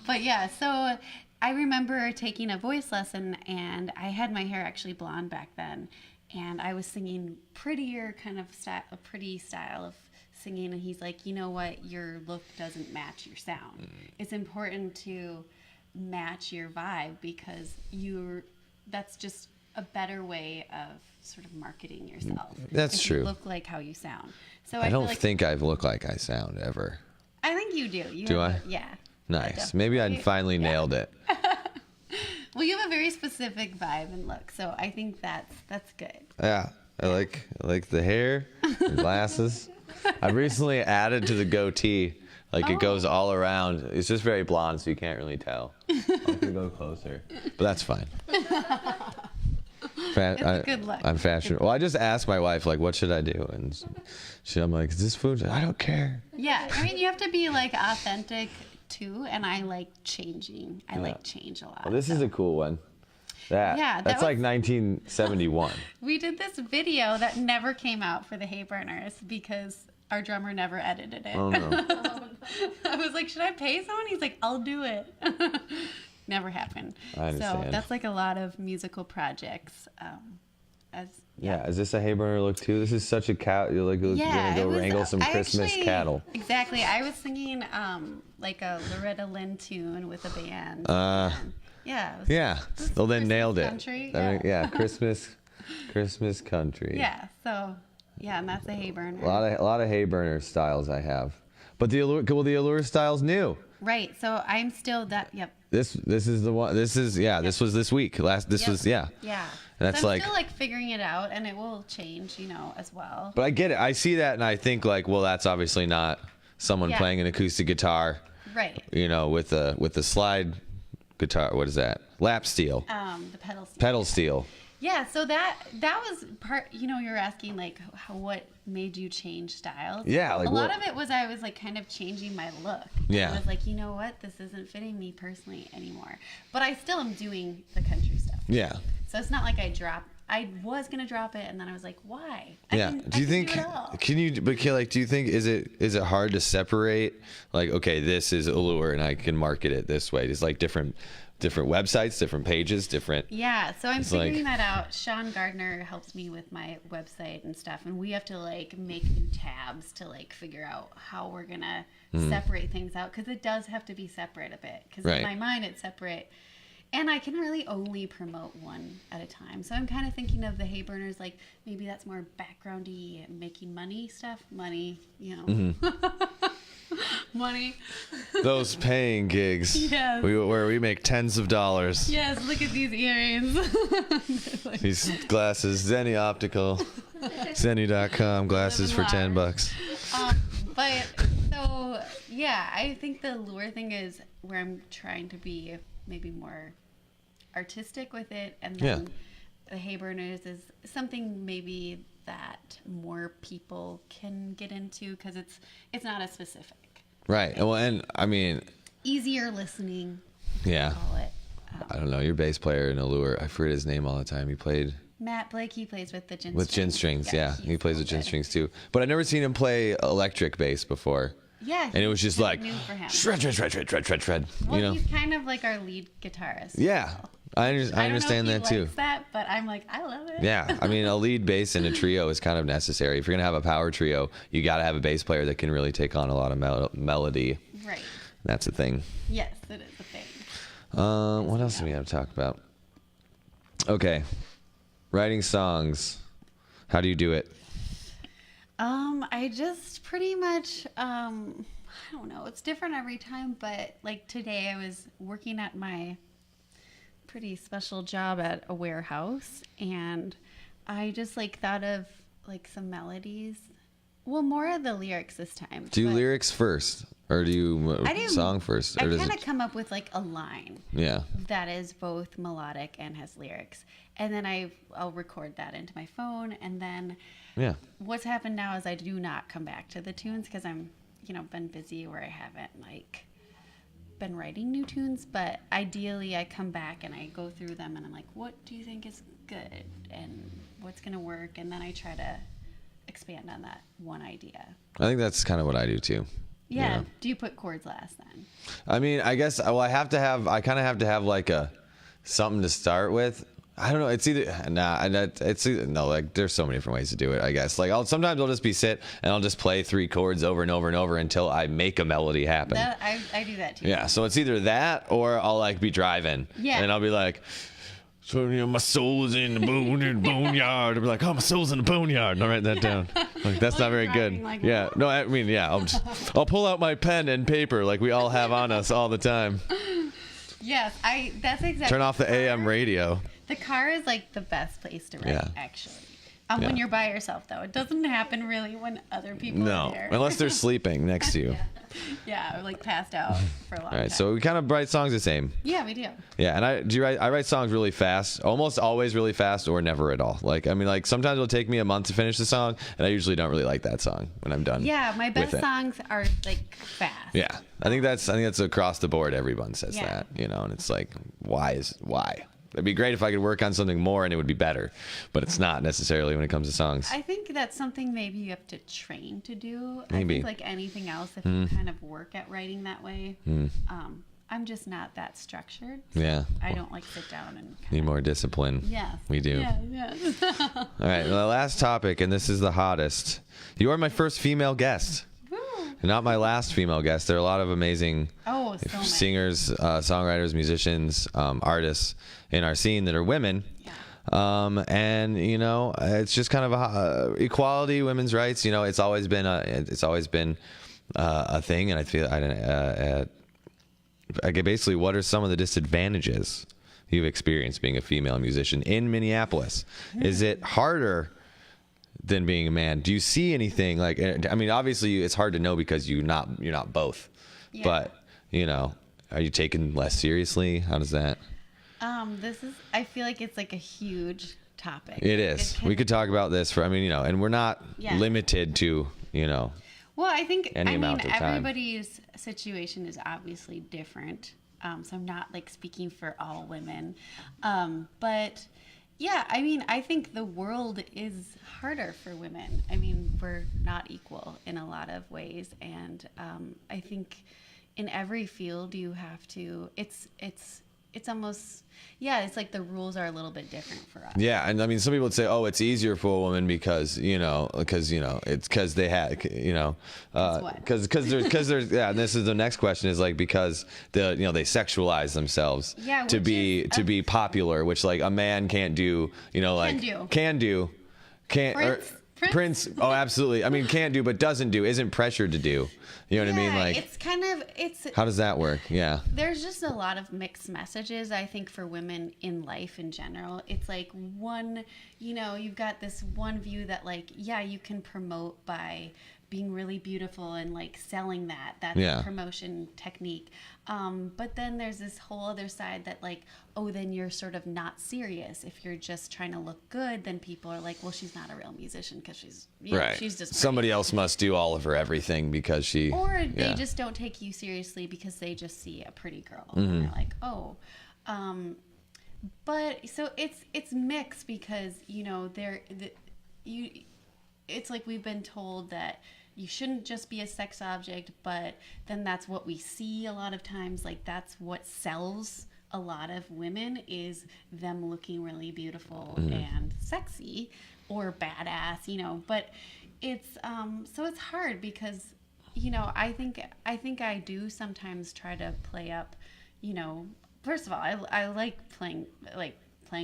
But yeah, so I remember taking a voice lesson, and I had my hair actually blonde back then, and I was singing prettier kind of style, a pretty style of singing, and he's like, you know what, your look doesn't match your sound. It's important to match your vibe because that's just a better way of sort of marketing yourself. That's if true. You look like how you sound. So I feel don't like, think I look like I sound ever. I think you do. Do I? Yeah. Nice. Maybe I finally nailed it. Well, you have a very specific vibe and look, so I think that's good. Yeah, I like the hair, the glasses. I've recently added to the goatee. Like it goes all around. It's just very blonde, so you can't really tell. I'm gonna go closer, but that's fine. It's a good look. I'm fashion. Well, I just asked my wife, like, what should I do? And I'm like, is this food? I don't care. Yeah, I mean, you have to be like authentic too, and I like changing. I like change a lot. Well, this is a cool one. That's like 1971. We did this video that never came out for the Hay Burners because our drummer never edited it. Oh no. I was like, should I pay someone? He's like, I'll do it. Never happened. I understand. So that's like a lot of musical projects. Is this a hay burner look too? This is such a cow. You're gonna go wrangle some Christmas cattle. Exactly. I was singing like a Loretta Lynn tune with a band. Well, then nailed it. Country. Christmas country. Yeah. So and that's a hay burner. A lot of hay burner styles I have, but the Allure style's new. Right. So I'm still that. Yep. This is the one. This is This was this week. Yeah. Yeah. And that's so I'm like still like figuring it out, and it will change, as well. But I get it. I see that, and I think like, well, that's obviously not someone playing an acoustic guitar. Right. With the slide guitar. What is that? Lap steel. The pedal steel. Pedal steel. Yeah, so that was part. You're asking like what made you change styles. Yeah, like a lot of it was I was like kind of changing my look. Yeah, I was like, you know what, this isn't fitting me personally anymore. But I still am doing the country stuff. Yeah. So it's not like I was gonna drop it, and then I was like, why? Do you think? Do you think is it hard to separate? Like, okay, this is Allure, and I can market it this way. It's like different websites, different pages, different. Yeah, so I'm figuring that out. Sean Gardner helps me with my website and stuff, and we have to like make new tabs to like figure out how we're gonna separate things out, because it does have to be separate a bit. Because in my mind it's separate, and I can really only promote one at a time. So I'm kind of thinking of the Hay Burners, like maybe that's more backgroundy, making money stuff, Money. Those paying gigs. Yes. Where we make tens of dollars. Yes, look at these earrings. These glasses, Zenny Optical, Zenny.com glasses for $10. But so yeah, I think the lure thing is where I'm trying to be maybe more artistic with it, and then the hay burners is something maybe that more people can get into because it's not as specific. Right. Well, and I mean, Easier listening. yeah. Call it. I don't know. Your bass player in Allure, I forget his name all the time. He played Matt Blake, he plays with the gin with gin strings. Yeah, he he's plays so with gin good. strings too. But I've never seen him play electric bass before. Yeah, And it was just he's like new for him. shred, shred, shred, shred, shred, shred, shred. Well, You know? he's kind of like our lead guitarist. Yeah, I understand I that don't know if too. he likes that, but I'm like, I love it. Yeah, I mean, a lead bass in a trio is kind of necessary. If you're gonna have a power trio, you got to have a bass player that can really take on a lot of melody. Right. That's the thing. Yes, it is a thing. What else do we have to talk about? Okay, writing songs. How do you do it? I just pretty much, I don't know. It's different every time, but like today I was working at my pretty special job at a warehouse, and I just like thought of like some melodies. Well, more of the lyrics this time. Do you but lyrics first, or do you I do song first? I Or does kind of it? come up with like a line Yeah. that is both melodic and has lyrics, and then I'll record that into my phone, and then Yeah. what's happened now is I do not come back to the tunes because I'm been busy where I haven't like been writing new tunes, but ideally I come back and I go through them and I'm like, what do you think is good and what's gonna work, and then I try to expand on that one idea. I think that's kind of what I do too. Yeah. Yeah. Do you put chords last then? I mean, I guess I kind of have to have like something to start with. I don't know. It's either like there's so many different ways to do it. I guess like sometimes I'll just sit and I'll just play 3 chords over and over and over until I make a melody happen. I do that too. Yeah. So it's either that or I'll like be driving. Yeah. And I'll be like, so my soul is in the boneyard. I'll be like, oh, my soul's in the boneyard, and I'll write that down. Like that's not very good. driving, like, Yeah. No, I mean, yeah. I'll pull out my pen and paper like we all have on us all the time. Yes, that's exactly. Turn off the AM radio. The car is like the best place to write, Yeah. actually. Yeah. When you're by yourself, though, it doesn't happen really when other people No, are there. unless they're sleeping next to you. Yeah, or like passed out for a long All time. right, so we kind of write songs the same. Yeah, we do. Yeah, and I write songs really fast, almost always really fast, or never at all. Like I mean, like sometimes it'll take me a month to finish the song, and I usually don't really like that song when I'm done. Yeah, my best with it. songs are like fast. Yeah, I think that's across the board. Everyone says Yeah. that, and it's like, why? It'd be great if I could work on something more and it would be better, but it's not necessarily when it comes to songs. I think that's something maybe you have to train to do. I Maybe. think like anything else, if you kind of work at writing that way, I'm just not that structured. So Yeah. I don't like sit down and Need more discipline. Yes. We do. Yeah. All right, the last topic, and this is the hottest. You are my first female guest. Not my last female guest. There are a lot of amazing Oh, so many. singers, songwriters, musicians, artists in our scene that are women. Yeah. And it's just kind of equality, women's rights. It's always been a thing, and I feel basically, what are some of the disadvantages you've experienced being a female musician in Minneapolis? Is it harder than being a man? Do you see anything like? I mean, obviously, it's hard to know because you're not both. Yeah. But are you taken less seriously? How does that? I feel like it's like a huge topic. It is. We could talk about this and we're not Yeah. limited to Well, I think Any amount of time. everybody's situation is obviously different. So I'm not like speaking for all women. But yeah, I mean, I think the world is harder for women. I mean, we're not equal in a lot of ways, and I think in every field you have to. It's almost it's like the rules are a little bit different for us. Yeah, and I mean, some people would say, "Oh, it's easier for a woman because it's because they had because there's And this is the next question is like because they sexualize themselves Yeah, to which be is popular, which like a man can't do. Can do. Can't. Prince. Oh, absolutely. I mean, can't do, but doesn't do, isn't pressured to do. You know what I mean? Like, it's kind of, how does that work? Yeah. there's just a lot of mixed messages, I think, for women in life in general. It's like one, you've got this one view that, like, yeah, you can promote by being really beautiful and, like, selling that. That's a promotion technique. But then there's this whole other side that, like, oh, then you're sort of not serious. If you're just trying to look good, then people are like, well, she's not a real musician because she's, she's just pretty. Somebody else must do all of her everything because she... Or they just don't take you seriously because they just see a pretty girl. And they're like, oh. But so it's mixed because, it's like we've been told that you shouldn't just be a sex object, but then that's what we see a lot of times. Like, that's what sells a lot of women, is them looking really beautiful and sexy or badass, but it's so it's hard because I think I do sometimes try to play up, first of all, I like playing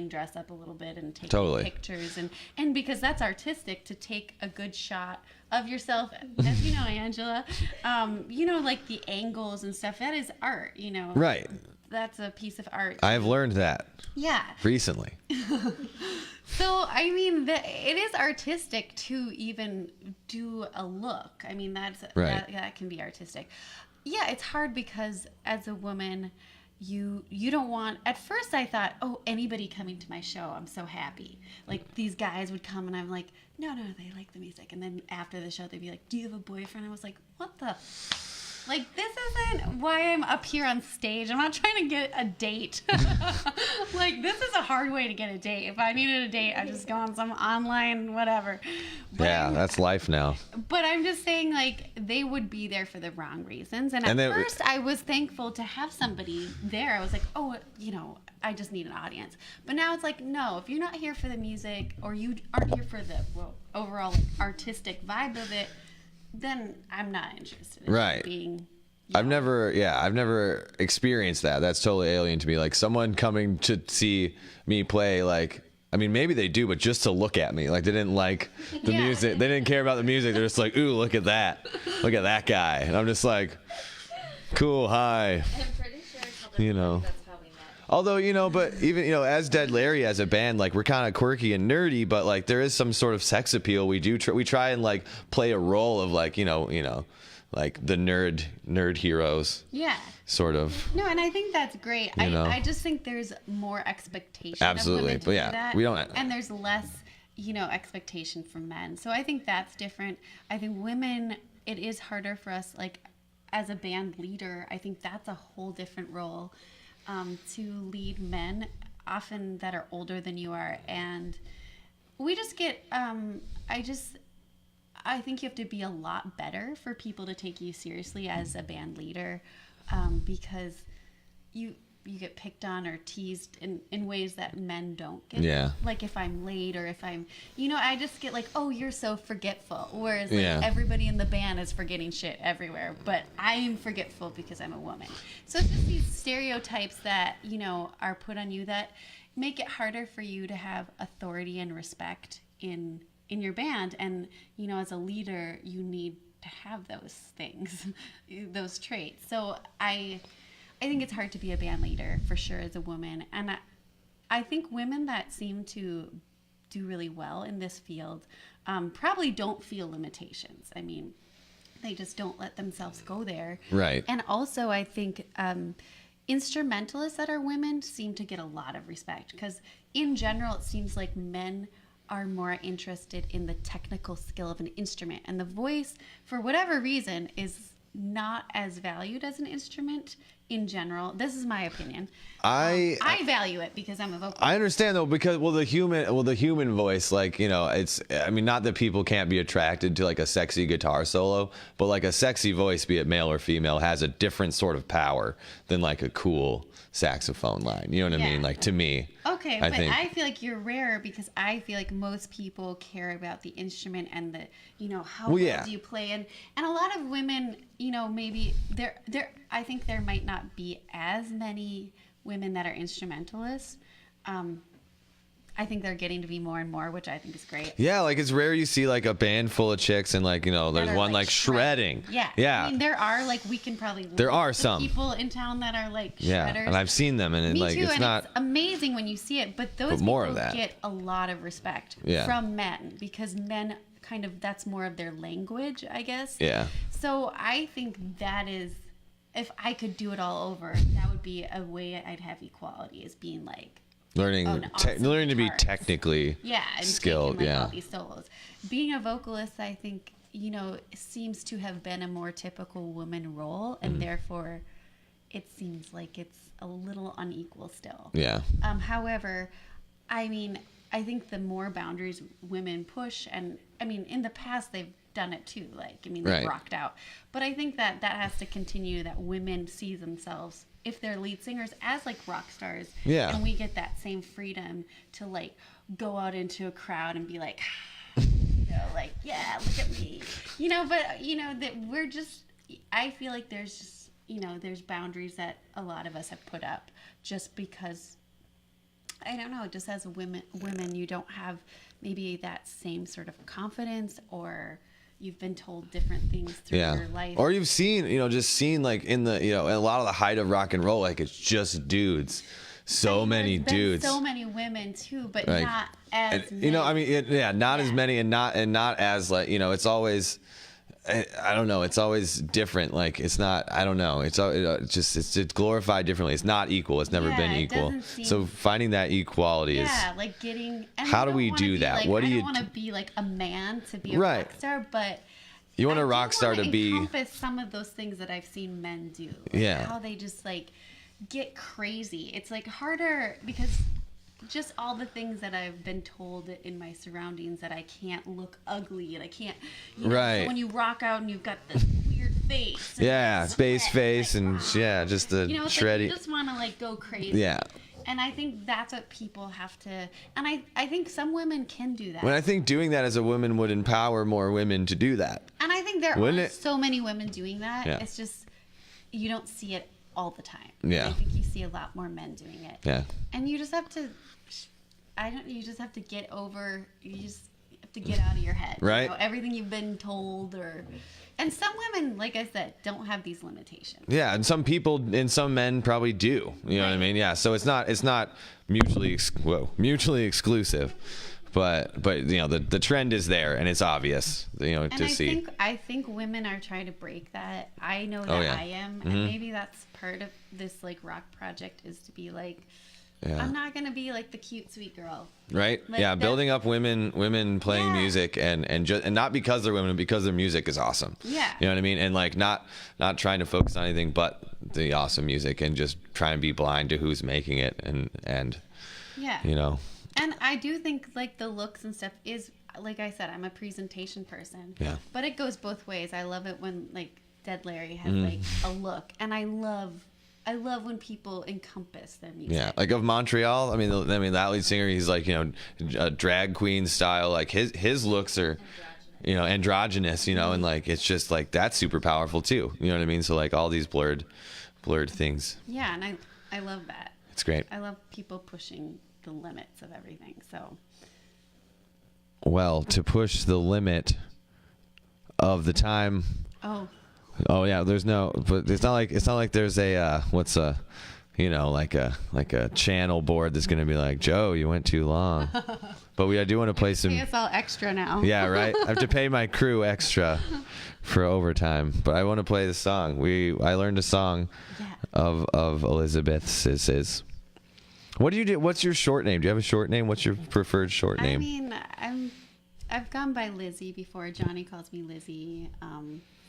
dress up a little bit and taking pictures and because that's artistic to take a good shot of yourself, as you know, Angela, like the angles and stuff, that is art, Right. That's a piece of art. I've learned that. Yeah. Recently. So, I mean, it is artistic to even do a look. I mean, that can be artistic. Yeah, it's hard because as a woman, you don't want... At first, I thought, oh, anybody coming to my show, I'm so happy. Like, these guys would come, and I'm like, no, they like the music. And then after the show, they'd be like, do you have a boyfriend? I was like, what the... Like, this isn't why I'm up here on stage. I'm not trying to get a date. Like, this is a hard way to get a date. If I needed a date, I'd just go on some online whatever. But yeah, that's life now. But I'm just saying, like, they would be there for the wrong reasons. And at first, I was thankful to have somebody there. I was like, oh, I just need an audience. But now it's like, no, if you're not here for the music or you aren't here for the overall artistic vibe of it, then I'm not interested in being... I've never experienced that. That's totally alien to me. Like, someone coming to see me play, like, I mean, maybe they do, but just to look at me. Like, they didn't like the music. They didn't care about the music. They're just like, ooh, look at that. Look at that guy. And I'm just like, cool, hi. I'm pretty sure that's how we met. Although, but even, as Dead Larry as a band, like, we're kind of quirky and nerdy, but, like, there is some sort of sex appeal. We do, we try and, like, play a role of, like, like the nerd heroes. Yeah. Sort of. No, and I think that's great. I just think there's more expectation. Absolutely. Of women to But do yeah, that, we don't. And there's less, expectation from men. So I think that's different. I think women, it is harder for us, like, as a band leader, I think that's a whole different role. To lead men, often that are older than you are, and we just get. I think you have to be a lot better for people to take you seriously as a band leader, because you get picked on or teased in ways that men don't get. Yeah. Like if I'm late or if I'm, I just get like, oh, you're so forgetful. Whereas like everybody in the band is forgetting shit everywhere, but I am forgetful because I'm a woman. So it's just these stereotypes that, are put on you that make it harder for you to have authority and respect in your band. And, as a leader, you need to have those things, those traits. So I think it's hard to be a band leader for sure as a woman. And I think women that seem to do really well in this field probably don't feel limitations. I mean, they just don't let themselves go there. Right. And also I think instrumentalists that are women seem to get a lot of respect because in general it seems like men are more interested in the technical skill of an instrument. And the voice, for whatever reason, is not as valued as an instrument in general. This is my opinion. I value it because I'm a vocalist. I understand though, because the human voice, like, it's, I mean, not that people can't be attracted to like a sexy guitar solo, but like a sexy voice, be it male or female, has a different sort of power than like a cool saxophone line. You know what I mean? Like, to me. Okay, but I feel like you're rare because I feel like most people care about the instrument and the, how well do you play, and a lot of women, maybe I think there might not be as many women that are instrumentalists. I think they're getting to be more and more, which I think is great. Yeah, like it's rare you see like a band full of chicks and like, you know, there's That are, one like shredding. Yeah. Yeah. I mean, there are like, we can probably There are list the some people in town that are like Yeah, shredders. and I've seen them, and Me like too, it's and not. it's amazing when you see it, but those more people of that. get a lot of respect Yeah. from men because men kind of, that's more of their language, I guess. Yeah. So I think that is, if I could do it all over, that would be a way I'd have equality, is being like Learning, an awesome learning to be guitarist. technically and skilled. taking, like, Yeah. all these solos. Being a vocalist, I think, you know, seems to have been a more typical woman role, and therefore it seems like it's a little unequal still. Yeah. However, I mean, I think the more boundaries women push, and I mean, in the past they've done it too. Like, I mean, they've Right. rocked out. But I think that that has to continue, that women see themselves, if they're lead singers, as like rock stars. Yeah. And we get that same freedom to like go out into a crowd and be like, you know, like, yeah, look at me. You know, but, you know, that we're just, I feel like there's just, you know, there's boundaries that a lot of us have put up just because, I don't know, just as women, you don't have maybe that same sort of confidence, or you've been told different things through your life. Or you've seen, you know, just seen like in the, you know, a lot of the height of rock and roll, like it's just dudes. So many There's been dudes. so many women too, but Like, not as and, you know, I mean, not as Yeah. many, and not as like, you know, it's always, I don't know, it's always different. Like it's not, I don't know, it's it's glorified differently. It's not equal. It's never Yeah, been it equal. doesn't seem- So finding that equality is like getting. And How I do don't we wanna do be that? Like, What do I you don't want to be like a man to be a Right. rock star, but you want I a do rock star wanna to be. encompass some of those things that I've seen men do. Like Yeah. how they just like get crazy. It's like harder because just all the things that I've been told in my surroundings, that I can't look ugly and I can't. You know, Right. So when you rock out and you've got this weird face. And Yeah, sweat, space face like, and yeah, just the you know, it's shreddy. like you just want to like go crazy. Yeah. And I think that's what people have to, and I think some women can do that. When I think doing that as a woman would empower more women to do that. And I think there Wouldn't are it? so many women doing that. Yeah. It's just, you don't see it all the time. Yeah. I think you see a lot more men doing it. Yeah. And you just have to, you just have to get over, you just have to get out of your head. Right. You know, everything you've been told and some women, like I said, don't have these limitations. Yeah, and some people and some men probably do. You know what I Right. mean? Yeah. So it's not mutually exclusive, but you know the trend is there and it's obvious. You know, And to see. I think women are trying to break that. I know that Oh, yeah. I am, and maybe that's part of this like rock project, is to be like, Yeah. I'm not gonna be like the cute sweet girl. Right? Like, Yeah, that's- building up women playing Yeah. music and not because they're women, because their music is awesome. Yeah. You know what I mean? And like not trying to focus on anything but the awesome music, and just try and be blind to who's making it, and Yeah. you know. And I do think like the looks and stuff is, like I said, I'm a presentation person. Yeah. But it goes both ways. I love it when like Dead Larry has Mm. like a look, and I love when people encompass their music. Yeah, like of Montreal. I mean, that lead singer, he's like, you know, a drag queen style. Like his looks are, you know, androgynous. You know, and like it's just like that's super powerful too. You know what I mean? So like all these blurred things. Yeah, and I love that. It's great. I love people pushing the limits of everything. So Well, to push the limit of the time. Oh yeah, but it's not like there's a you know, like a channel board that's gonna be like, Joe, you went too long. But I do want to play some. it's all extra now. Yeah, right. I have to pay my crew extra for overtime, but I want to play the song. I learned a song Yeah. of Elizabeth's. What do you do? What's your short name? Do you have a short name? What's your preferred short name? I mean, I've gone by Lizzie before. Johnny calls me Lizzie.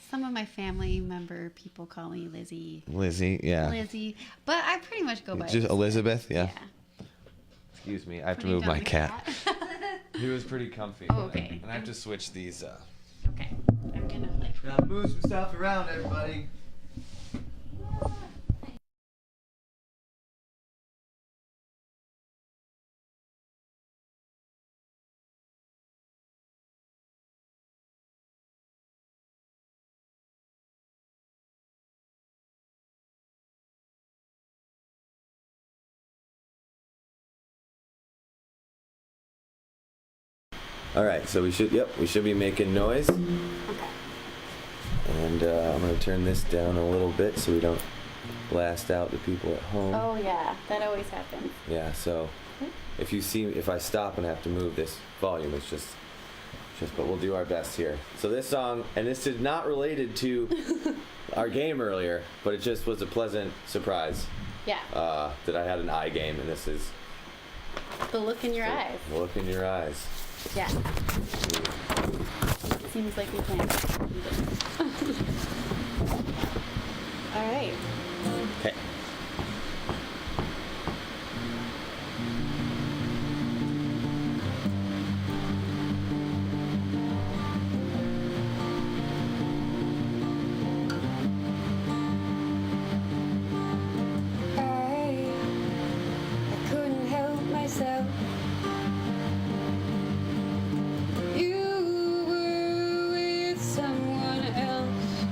Some of my family member people call me Lizzie. Lizzie, yeah. Lizzie, but I pretty much go by Just Elizabeth, yeah. Yeah. Excuse me, I have to Putting move down my the cat. He was pretty comfy. Oh, okay. And I have to switch these. Okay, I'm gonna like. Gotta move some stuff around, everybody. All right, so we should be making noise. Okay. And I'm going to turn this down a little bit so we don't blast out the people at home. Oh yeah, that always happens. Yeah, so if I stop and have to move this volume, it's just but we'll do our best here. So this song, and this is not related to our game earlier, but it just was a pleasant surprise. Yeah. That I had an eye game, and this is The look in your eyes. The look in your eyes. Yeah. Seems like we planned. All right. Okay. I couldn't help myself. You were with someone else.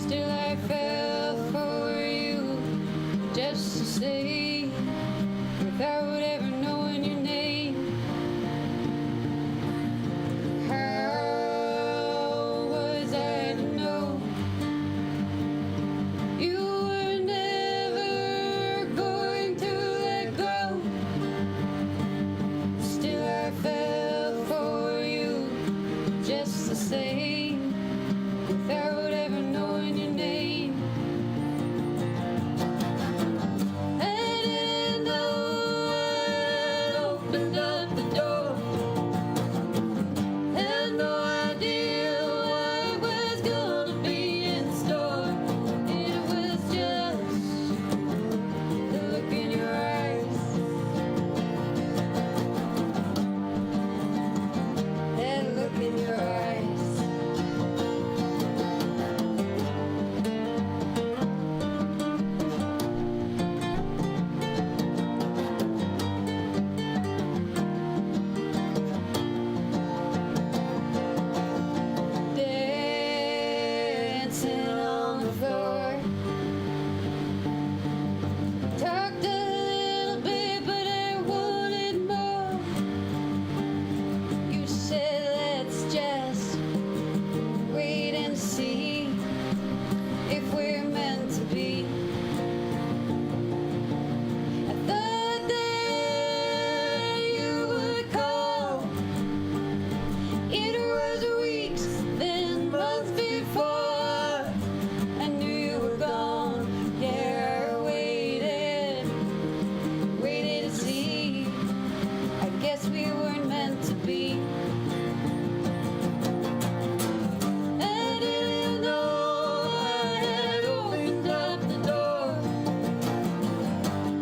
Still I fell for you just to stay without ever knowing your name. How was I to know you were never going to let go? Still I fell for you just the same without ever knowing your name. I didn't know I opened up the door. Had no idea what was gonna be in store. It was just the look in your eyes. That look in your eyes. Dancing on the floor. Talked a little bit, but I wanted more. You said let's just wait and see if we're meant to be. I thought that you would call. It was weeks, then months before I knew you were gone. Yeah, I waited to see. I guess we weren't meant to be. I didn't know I had opened up the door.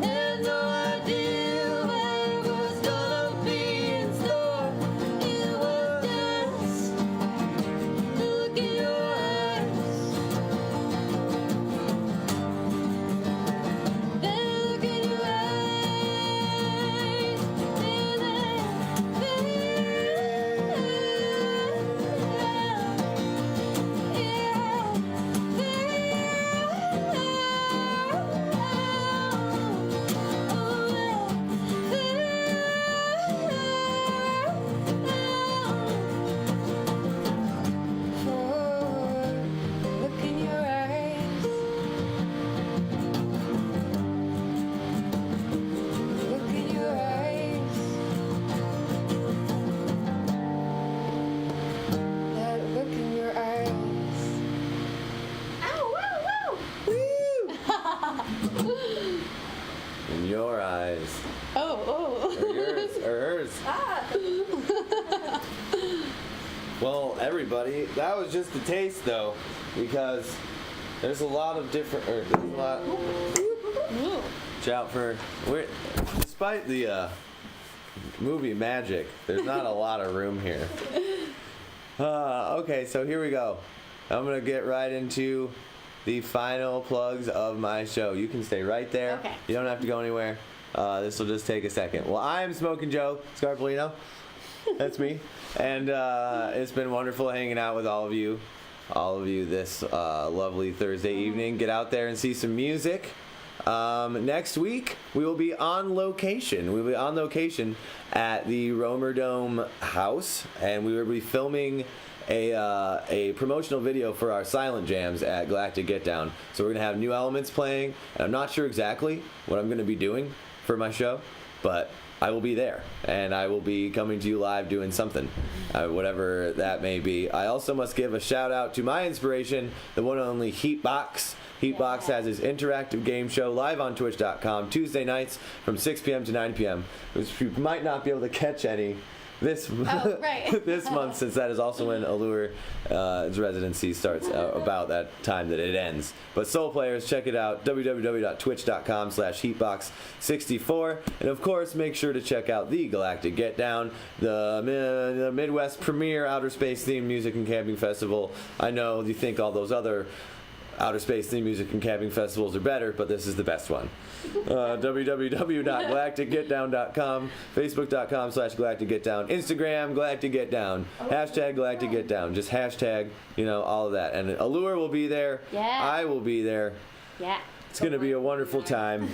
Had no idea what was gonna be in store. It was just the look in your eyes. That look in your eyes. Look in your eyes. Look in your eyes. That look in your eyes. In your eyes. Oh. Or yours. Or hers. Well, everybody, that was just a taste, though, because there's a lot of different. There's a lot. Watch out for. Despite the movie magic, there's not a lot of room here. Okay, so here we go. I'm gonna get right into the final plugs of my show. You can stay right there. Okay. You don't have to go anywhere. This will just take a second. Well, I am Smokin' Joe Scarpolino. That's me. And it's been wonderful hanging out with all of you this lovely Thursday evening. Get out there and see some music. Next week, we will be on location. We will be on location at the Romer Dome house, and we will be filming a promotional video for our silent jams at Galactic Get Down. So we're going to have new elements playing, and I'm not sure exactly what I'm going to be doing for my show, but I will be there, and I will be coming to you live doing something, whatever that may be. I also must give a shout out to my inspiration, the one and only Heatbox. Heatbox has his interactive game show live on Twitch.com Tuesday nights from 6 p.m. to 9 p.m. which you might not be able to catch any this this month, since that is also when Allure's residency starts about that time that it ends. But Soul Players, check it out, www.twitch.com/heatbox64, and of course make sure to check out the Galactic Get Down, the Midwest premier outer space themed music and camping festival. I know you think all those other outer space theme music and camping festivals are better, but this is the best one. www.galacticgetdown.com, facebook.com/galacticgetdown, Instagram Galactic Get Down, hashtag Galactic Get Down, just hashtag, all of that. And Allure will be there. Yeah. I will be there. Yeah. It's going to be a wonderful time.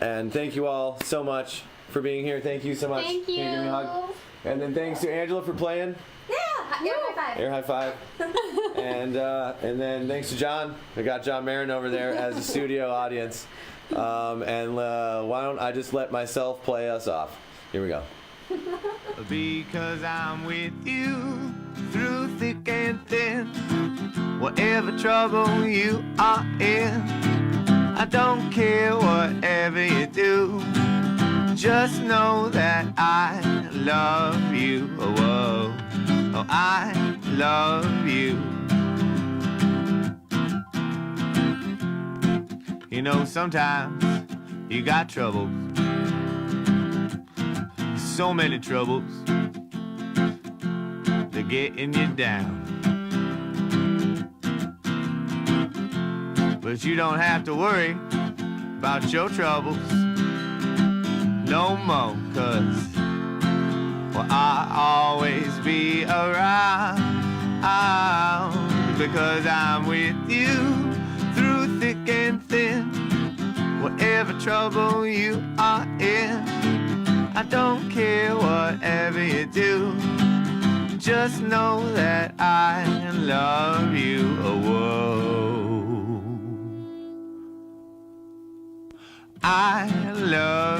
And thank you all so much for being here. Thank you so much. Thank Can you give me a hug? you. And then thanks to Angela for playing. Air high five. And then thanks to John. I got John Marin over there as a studio audience. And why don't I just let myself play us off? Here we go. Because I'm with you through thick and thin. Whatever trouble you are in, I don't care whatever you do. Just know that I love you. Oh, whoa. Oh, I love you. Sometimes you got troubles, so many troubles, they're getting you down. But you don't have to worry about your troubles no more, 'cause I'll always be around, because I'm with you through thick and thin. Whatever trouble you are in, I don't care whatever you do. Just know that I love you. Oh, whoa. I love